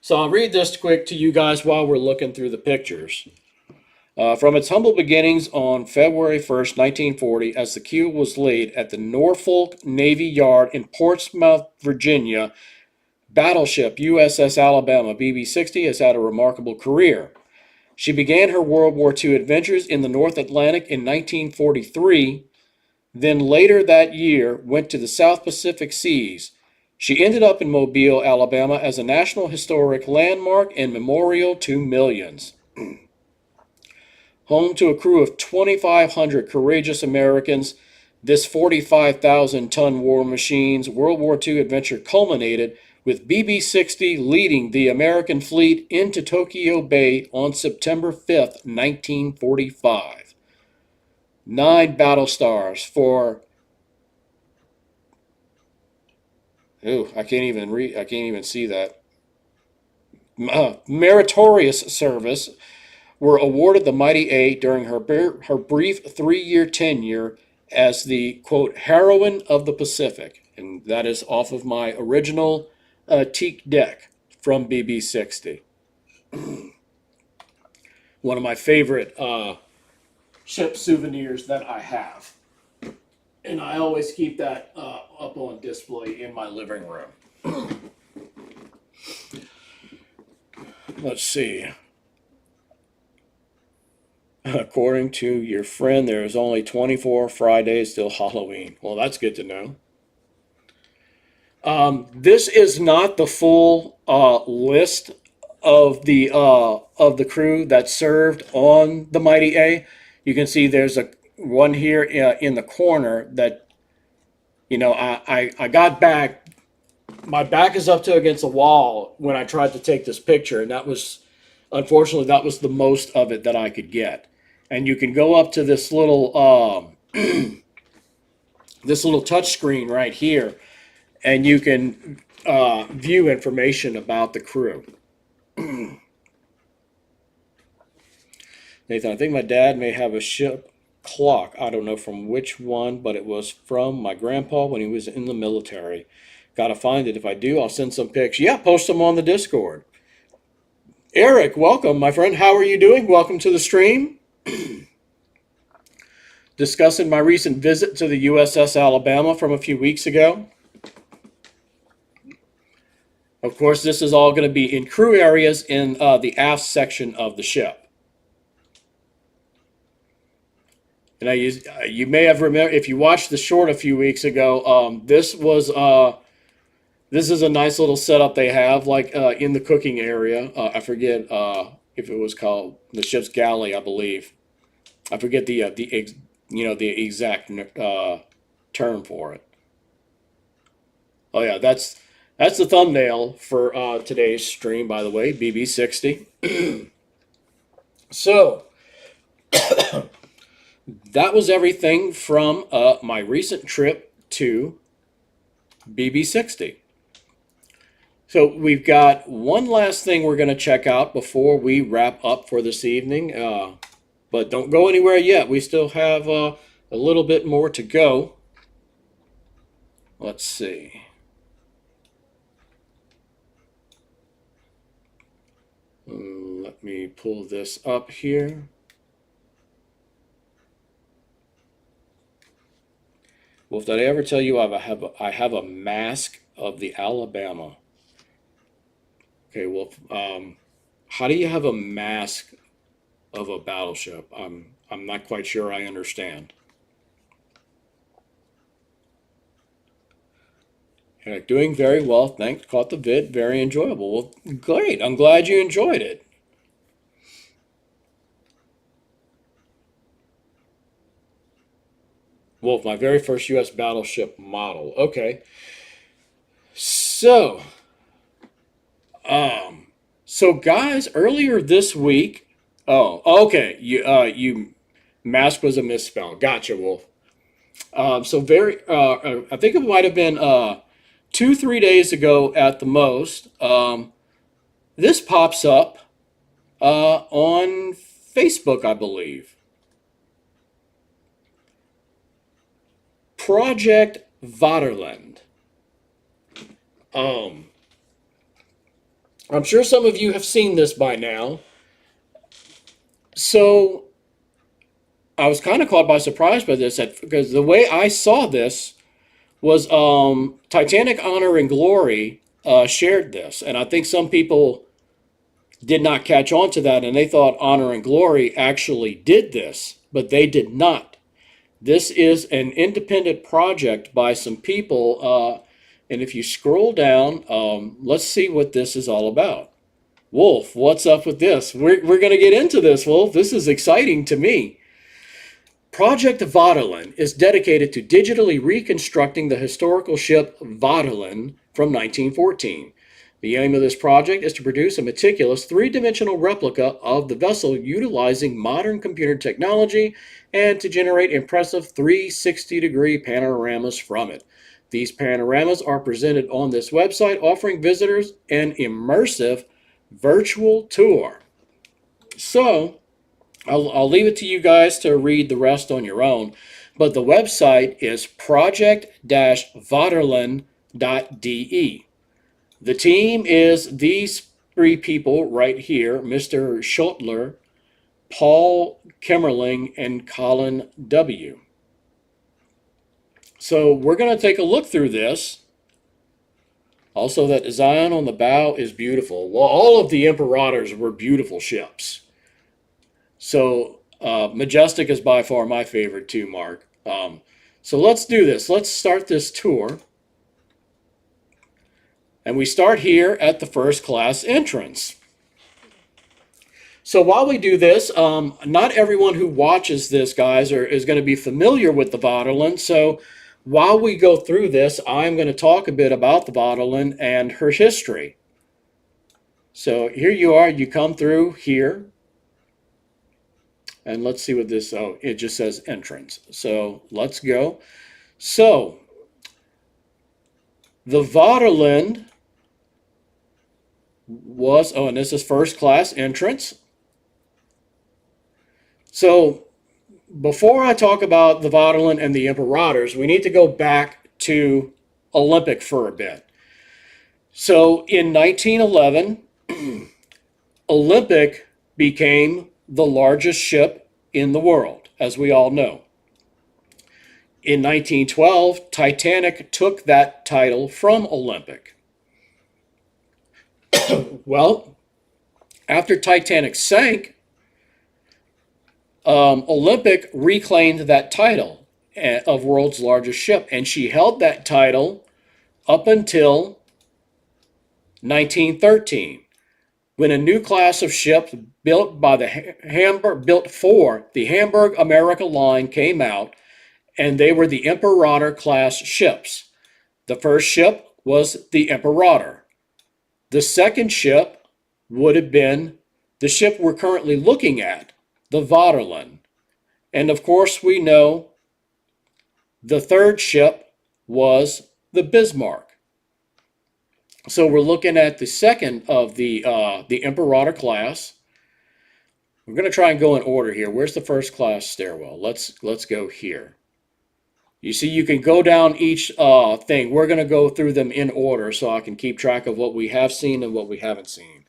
Speaker 1: So I'll read this quick to you guys while we're looking through the pictures. From its humble beginnings on February 1st, 1940, as the keel was laid at the Norfolk Navy Yard in Portsmouth, Virginia, battleship USS Alabama BB-60 has had a remarkable career. She began her World War II adventures in the North Atlantic in 1943, then later that year went to the South Pacific Seas. She ended up in Mobile, Alabama as a National Historic Landmark and memorial to millions. Home to a crew of 2,500 courageous Americans, this 45,000-ton war machine's World War II adventure culminated with BB-60 leading the American fleet into Tokyo Bay on September 5th, 1945. 9 battle stars for... Ooh, I can't even see that. Meritorious service were awarded the Mighty A during her brief 3-year tenure as the, quote, heroine of the Pacific. And that is off of my original teak deck from BB-60. One of my favorite ship souvenirs that I have. And I always keep that up on display in my living room. Let's see. According to your friend, there is only 24 Fridays till Halloween. Well, that's good to know. This is not the full list of the crew that served on the Mighty A. You can see there's one here in the corner that, I got back. My back is up to against the wall when I tried to take this picture, and unfortunately, that was the most of it that I could get. And you can go up to this little this little touch screen right here, and you can view information about the crew. Nathan, I think my dad may have a ship clock. I don't know from which one, but it was from my grandpa when he was in the military. Gotta find it. If I do, I'll send some pics. Yeah, post them on the Discord. Eric, welcome, my friend. How are you doing? Welcome to the stream. Discussing my recent visit to the USS Alabama from a few weeks ago. Of course, this is all going to be in crew areas in the aft section of the ship. And you may have remembered, if you watched the short a few weeks ago, this is a nice little setup they have, like in the cooking area. I forget if it was called the ship's galley, I believe. I forget the exact term for it. Oh yeah, that's the thumbnail for today's stream, by the way, BB-60. So, that was everything from my recent trip to BB60. So we've got one last thing we're going to check out before we wrap up for this evening. But don't go anywhere yet. We still have a little bit more to go. Let's see. Let me pull this up here. Wolf, did I ever tell you I have a mask of the Alabama? Okay, Wolf. How do you have a mask of a battleship? I'm not quite sure I understand. Doing very well. Thanks. Caught the vid. Very enjoyable. Well, great. I'm glad you enjoyed it. Wolf, my very first U.S. battleship model. Okay. So, so guys, earlier this week. Oh, okay. You mask was a misspell. Gotcha, Wolf. So I think it might have been 2, 3 days ago at the most. This pops up on Facebook, I believe. Project Vaterland. I'm sure some of you have seen this by now. So I was kind of caught by surprise by this because the way I saw this was Titanic Honor and Glory shared this, and I think some people did not catch on to that, and they thought Honor and Glory actually did this, but they did not. This is an independent project by some people, and if you scroll down, let's see what this is all about. Wolf, what's up with this? We're going to get into this, Wolf. This is exciting to me. Project Vaterland is dedicated to digitally reconstructing the historical ship Vaterland from 1914. The aim of this project is to produce a meticulous three-dimensional replica of the vessel utilizing modern computer technology and to generate impressive 360-degree panoramas from it. These panoramas are presented on this website, offering visitors an immersive virtual tour. So, I'll leave it to you guys to read the rest on your own, but the website is project-vaterland.de. The team is these three people right here, Mr. Schottler, Paul Kimmerling, and Colin W. So we're going to take a look through this. Also, that design on the bow is beautiful. Well, all of the Imperators were beautiful ships. So Majestic is by far my favorite too, Mark. So let's do this. Let's start this tour. And we start here at the first class entrance. So while we do this, not everyone who watches this, guys, is going to be familiar with the Vaterland. So while we go through this, I'm going to talk a bit about the Vaterland and her history. So here you are. You come through here. And let's see what this, oh, it just says entrance. So let's go. So the Vaterland was, oh, and this is first class entrance. So before I talk about the Vaterland and the Imperators, we need to go back to Olympic for a bit. So in 1911, Olympic became the largest ship in the world, as we all know. In 1912, Titanic took that title from Olympic. Well, after Titanic sank, Olympic reclaimed that title of world's largest ship, and she held that title up until 1913, when a new class of ships built for the Hamburg America line came out, and they were the Imperator class ships. The first ship was the Imperator. The second ship would have been the ship we're currently looking at, the Vaterland. And of course, we know the third ship was the Bismarck. So we're looking at the second of the Imperator class. We're going to try and go in order here. Where's the first class stairwell? Let's go here. You see, you can go down each thing. We're going to go through them in order so I can keep track of what we have seen and what we haven't seen.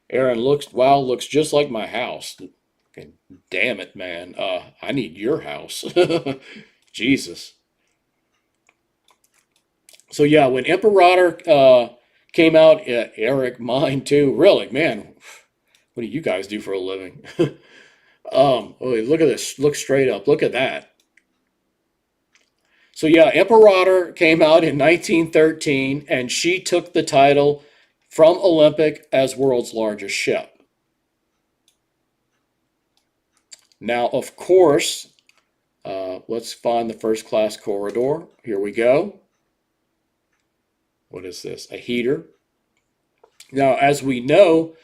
Speaker 1: Aaron looks just like my house. Okay, damn it, man. I need your house. Jesus. So yeah, when Imperator came out, Eric, mine too. Really, man. What do you guys do for a living? Oh, look at this. Look straight up. Look at that. So yeah, Imperator came out in 1913, and she took the title from Olympic as world's largest ship. Now, of course, let's find the first class corridor. Here we go. What is this? A heater. Now, as we know,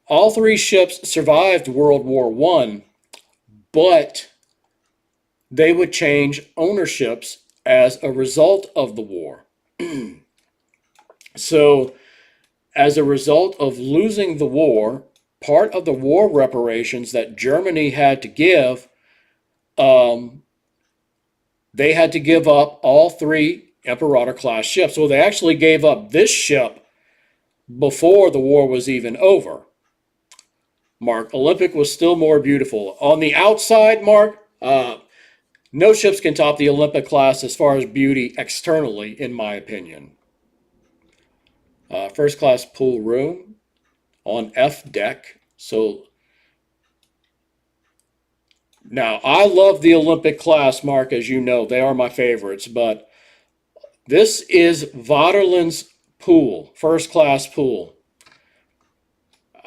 Speaker 1: all three ships survived World War I, but they would change ownerships as a result of the war. So, as a result of losing the war, part of the war reparations that Germany had to give, they had to give up all three Imperator class ships. So they actually gave up this ship before the war was even over. Mark, Olympic was still more beautiful. On the outside, Mark, no ships can top the Olympic class as far as beauty externally, in my opinion. First class pool room on F deck. So now I love the Olympic class, Mark, as you know. They are my favorites, but this is Vaterland's pool, first class pool.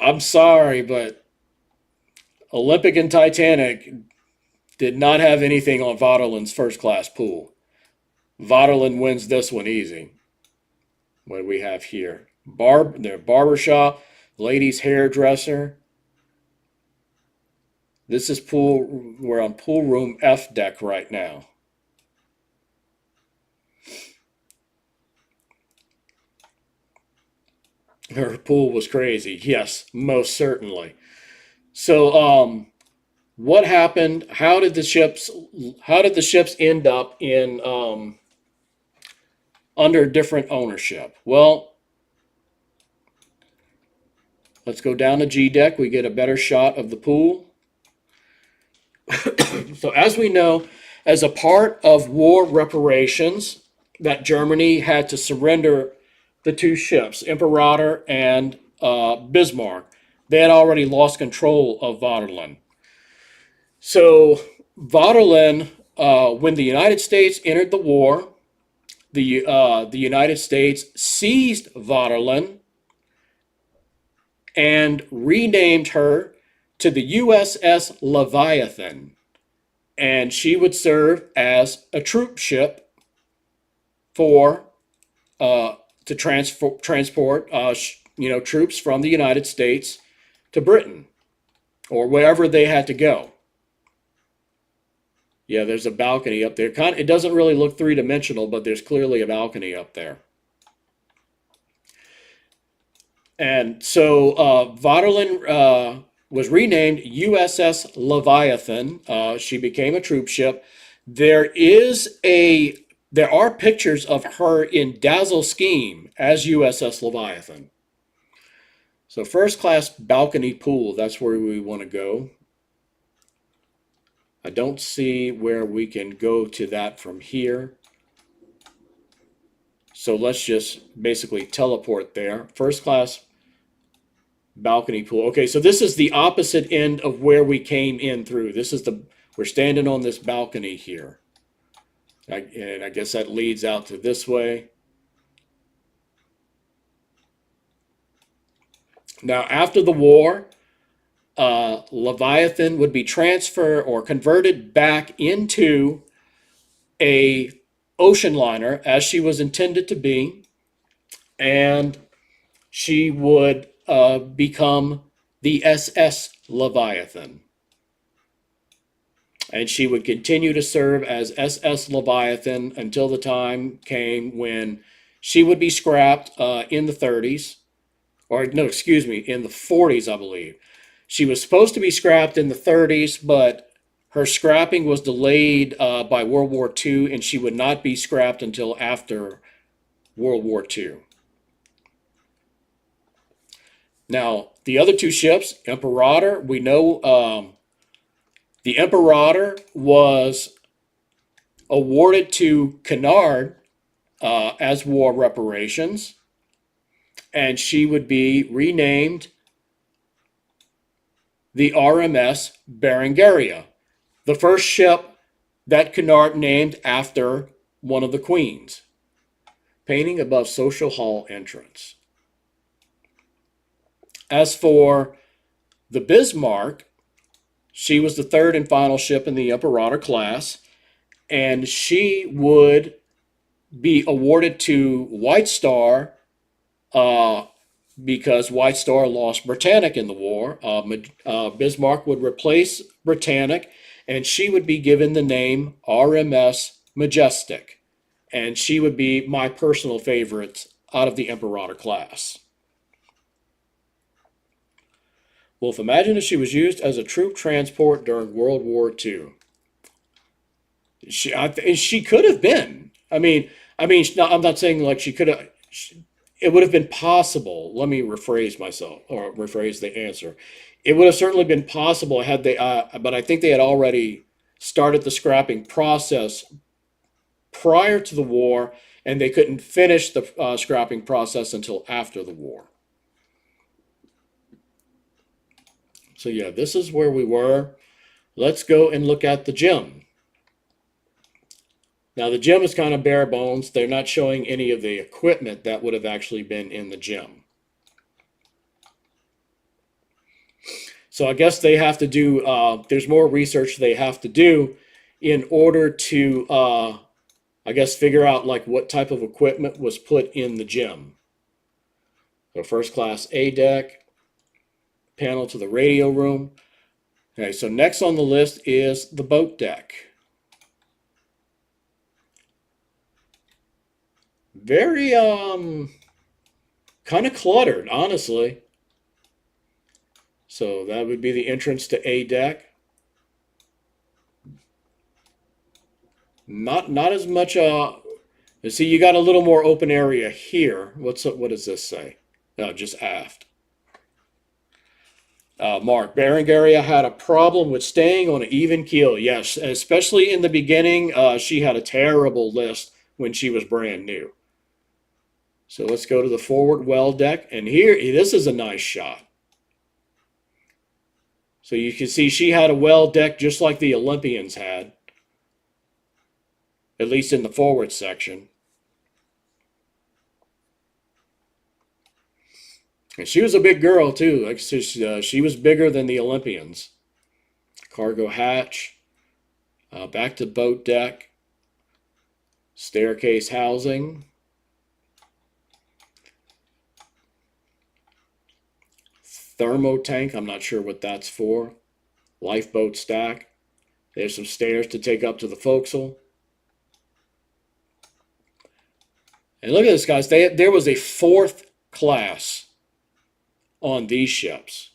Speaker 1: I'm sorry, but Olympic and Titanic did not have anything on Vaterland's first class pool. Vaterland wins this one easy. What do we have here? Their barbershop, ladies' hairdresser. This is pool. We're on pool room F deck right now. Her pool was crazy. Yes, most certainly. So, what happened? How did the ships end up in under different ownership? Well, let's go down to G deck. We get a better shot of the pool. So as we know, as a part of war reparations, that Germany had to surrender the two ships, Imperator and Bismarck. They had already lost control of Vaterland. So Vaterland, when the United States entered the war, the United States seized Vaterland and renamed her to the USS Leviathan, and she would serve as a troop ship for to transport troops from the United States to Britain or wherever they had to go. Yeah, there's a balcony up there. It doesn't really look three-dimensional, but there's clearly a balcony up there. And so Vaterland was renamed USS Leviathan. She became a troop ship. There are pictures of her in Dazzle Scheme as USS Leviathan. So first class balcony pool, that's where we want to go. I don't see where we can go to that from here. So let's just basically teleport there. First class balcony pool. Okay, so this is the opposite end of where we came in through. We're standing on this balcony here. And I guess that leads out to this way. Now, after the war, Leviathan would be transferred or converted back into a ocean liner as she was intended to be, and she would become the SS Leviathan. and she would continue to serve as SS Leviathan until the time came when she would be scrapped in the 30s, or no, excuse me, in the 40s, I believe. She was supposed to be scrapped in the 30s, but her scrapping was delayed by World War II, and she would not be scrapped until after World War II. Now, the other two ships, Imperator, we know the Imperator was awarded to Kennard as war reparations, and she would be renamed the RMS Berengaria, the first ship that Kennard named after one of the queens. Painting above Social Hall entrance. As for the Bismarck, she was the third and final ship in the Imperator class, and she would be awarded to White Star because White Star lost Britannic in the war. Bismarck would replace Britannic, and she would be given the name RMS Majestic. And she would be my personal favorite out of the Imperator class. Wolf, imagine if she was used as a troop transport during World War II. She could have been. I'm not saying like she could have. It would have been possible. Let me rephrase myself or rephrase the answer. It would have certainly been possible had they, but I think they had already started the scrapping process prior to the war, and they couldn't finish the scrapping process until after the war. So yeah, this is where we were. Let's go and look at the gym. Now the gym is kind of bare bones. They're not showing any of the equipment that would have actually been in the gym. So I guess they have to do, there's more research they have to do in order to, I guess, figure out like what type of equipment was put in the gym. So first class A deck, panel to the radio room. Okay, so next on the list is the boat deck. Very kind of cluttered, honestly. So that would be the entrance to A deck. Not as much you see, you got a little more open area here. What does this say? No, just aft. Mark, Berengaria had a problem with staying on an even keel. Yes, especially in the beginning. She had a terrible list when she was brand new. So let's go to the forward well deck. And here, this is a nice shot. So you can see she had a well deck just like the Olympians had. At least in the forward section. And she was a big girl too. Like she was bigger than the Olympians. Cargo hatch. Back to boat deck. Staircase housing. Thermo tank, I'm not sure what that's for. Lifeboat stack. There's some stairs to take up to the forecastle. And look at this, guys. There was a fourth class on these ships.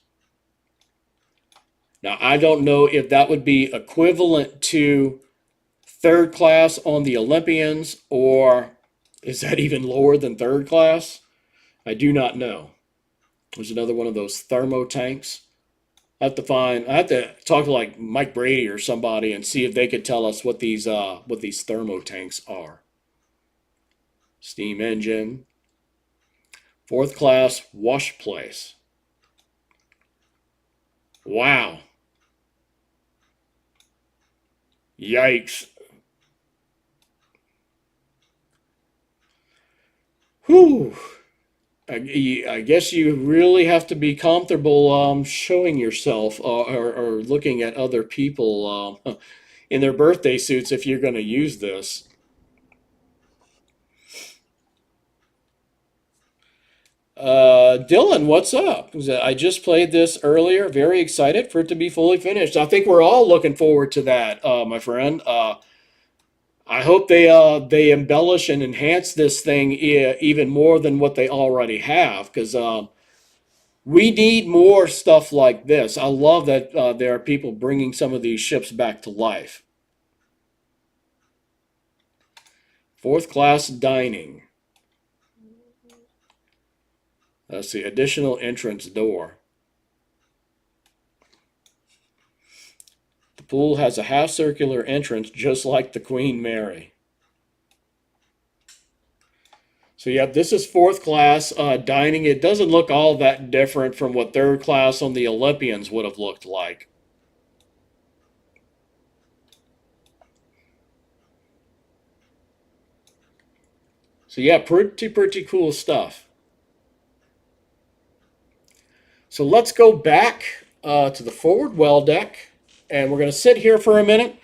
Speaker 1: Now, I don't know if that would be equivalent to third class on the Olympians, or is that even lower than third class? I do not know. There's another one of those thermo tanks. I have to talk to like Mike Brady or somebody and see if they could tell us what these thermo tanks are. Steam engine. Fourth class wash place. Wow. Yikes. Whew. I guess you really have to be comfortable showing yourself or looking at other people in their birthday suits if you're going to use this. Dylan, what's up? I just played this earlier. Very excited for it to be fully finished. I think we're all looking forward to that, my friend. I hope they embellish and enhance this thing even more than what they already have, because we need more stuff like this. I love that there are people bringing some of these ships back to life. Fourth class dining. Let's see, additional entrance door. The pool has a half circular entrance just like the Queen Mary. So yeah, this is fourth class dining. It doesn't look all that different from what third class on the Olympians would have looked like. So yeah, pretty cool stuff. So let's go back to the forward well deck, and we're going to sit here for a minute.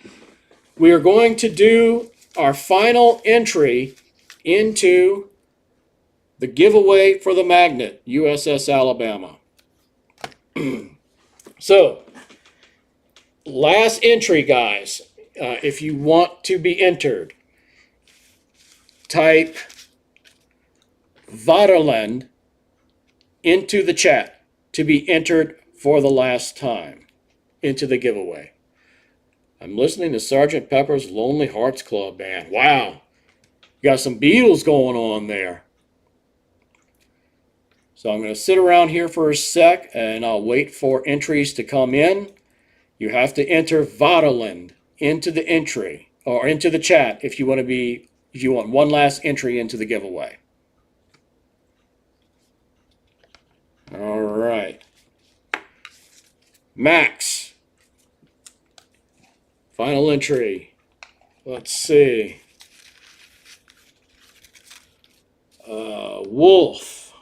Speaker 1: We are going to do our final entry into the giveaway for the magnet, USS Alabama. So, last entry, guys. If you want to be entered, type Vaterland into the chat to be entered for the last time into the giveaway. I'm listening to Sergeant Pepper's Lonely Hearts Club Band. Wow. You got some Beatles going on there. So I'm going to sit around here for a sec and I'll wait for entries to come in. You have to enter Vaterland into the entry or into the chat if you want one last entry into the giveaway. All right. Max. Final entry. Let's see. Wolf.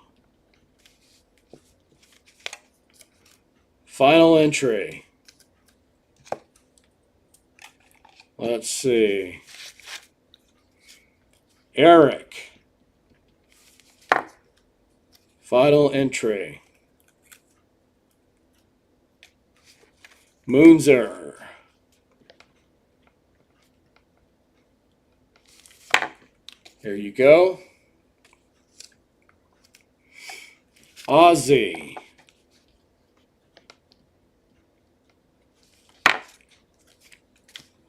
Speaker 1: Final entry. Let's see. Eric. Final entry. Moonzer. There you go. Ozzy.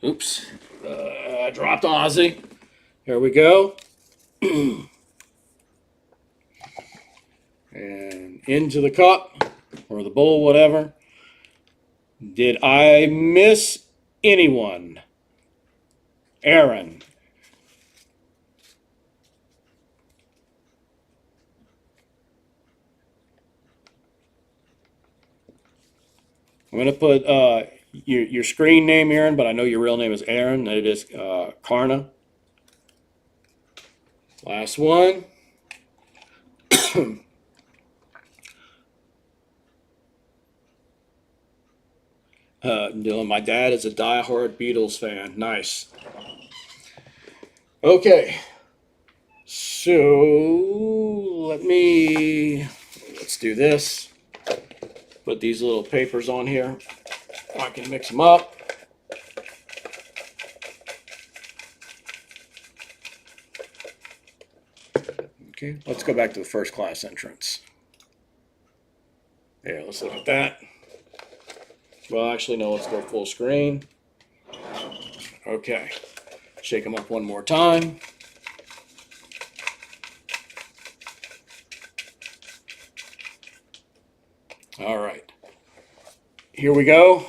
Speaker 1: Oops. I dropped Ozzy. Here we go. And into the cup or the bowl, whatever. Did I miss anyone? Aaron. I'm going to put your screen name, Aaron, but I know your real name is Aaron. It is Karna. Last one. Dylan, my dad is a diehard Beatles fan. Nice. Okay. So let's do this. Put these little papers on here. I can mix them up. Okay, let's go back to the first class entrance. Here, let's look at that. Well, actually, no, let's go full screen. Okay, shake them up one more time. All right, here we go.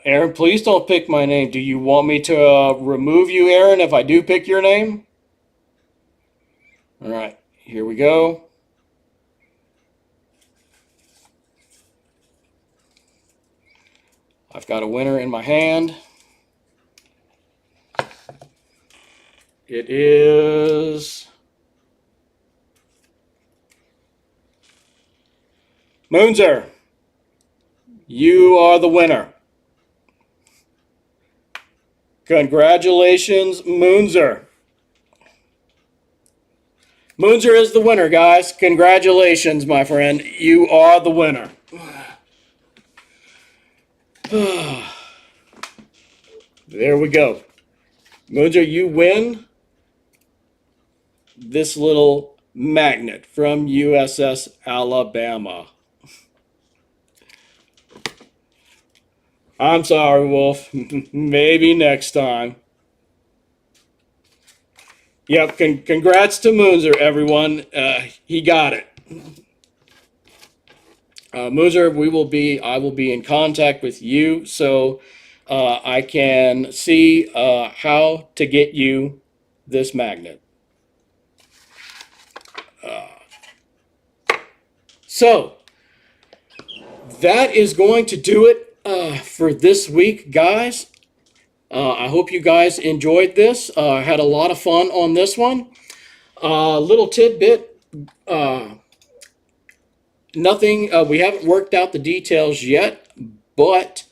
Speaker 1: Aaron, please don't pick my name. Do you want me to remove you, Aaron, if I do pick your name? All right, here we go. I've got a winner in my hand. It is Moonzer. You are the winner. Congratulations, Moonzer. Moonzer is the winner, guys. Congratulations, my friend. You are the winner. There we go. Moonzer, you win this little magnet from USS Alabama. I'm sorry, Wolf. Maybe next time. Yep, congrats to Moonzer, everyone. He got it. Moonzer, I will be in contact with you so I can see how to get you this magnet. So that is going to do it for this week, guys. I hope you guys enjoyed this. I had a lot of fun on this one. Little tidbit. Nothing, we haven't worked out the details yet, but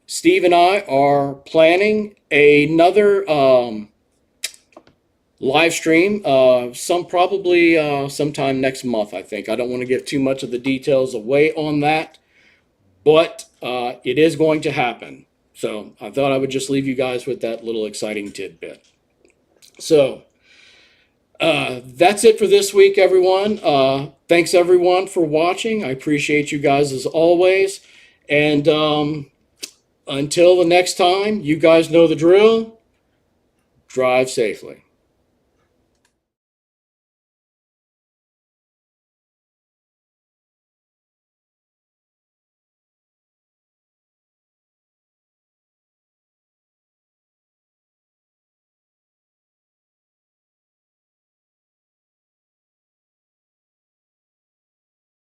Speaker 1: Steve and I are planning another live stream probably sometime next month, I think. I don't want to give too much of the details away on that, but it is going to happen. So I thought I would just leave you guys with that little exciting tidbit. So that's it for this week, everyone. Thanks, everyone, for watching. I appreciate you guys as always. And until the next time, you guys know the drill. Drive safely.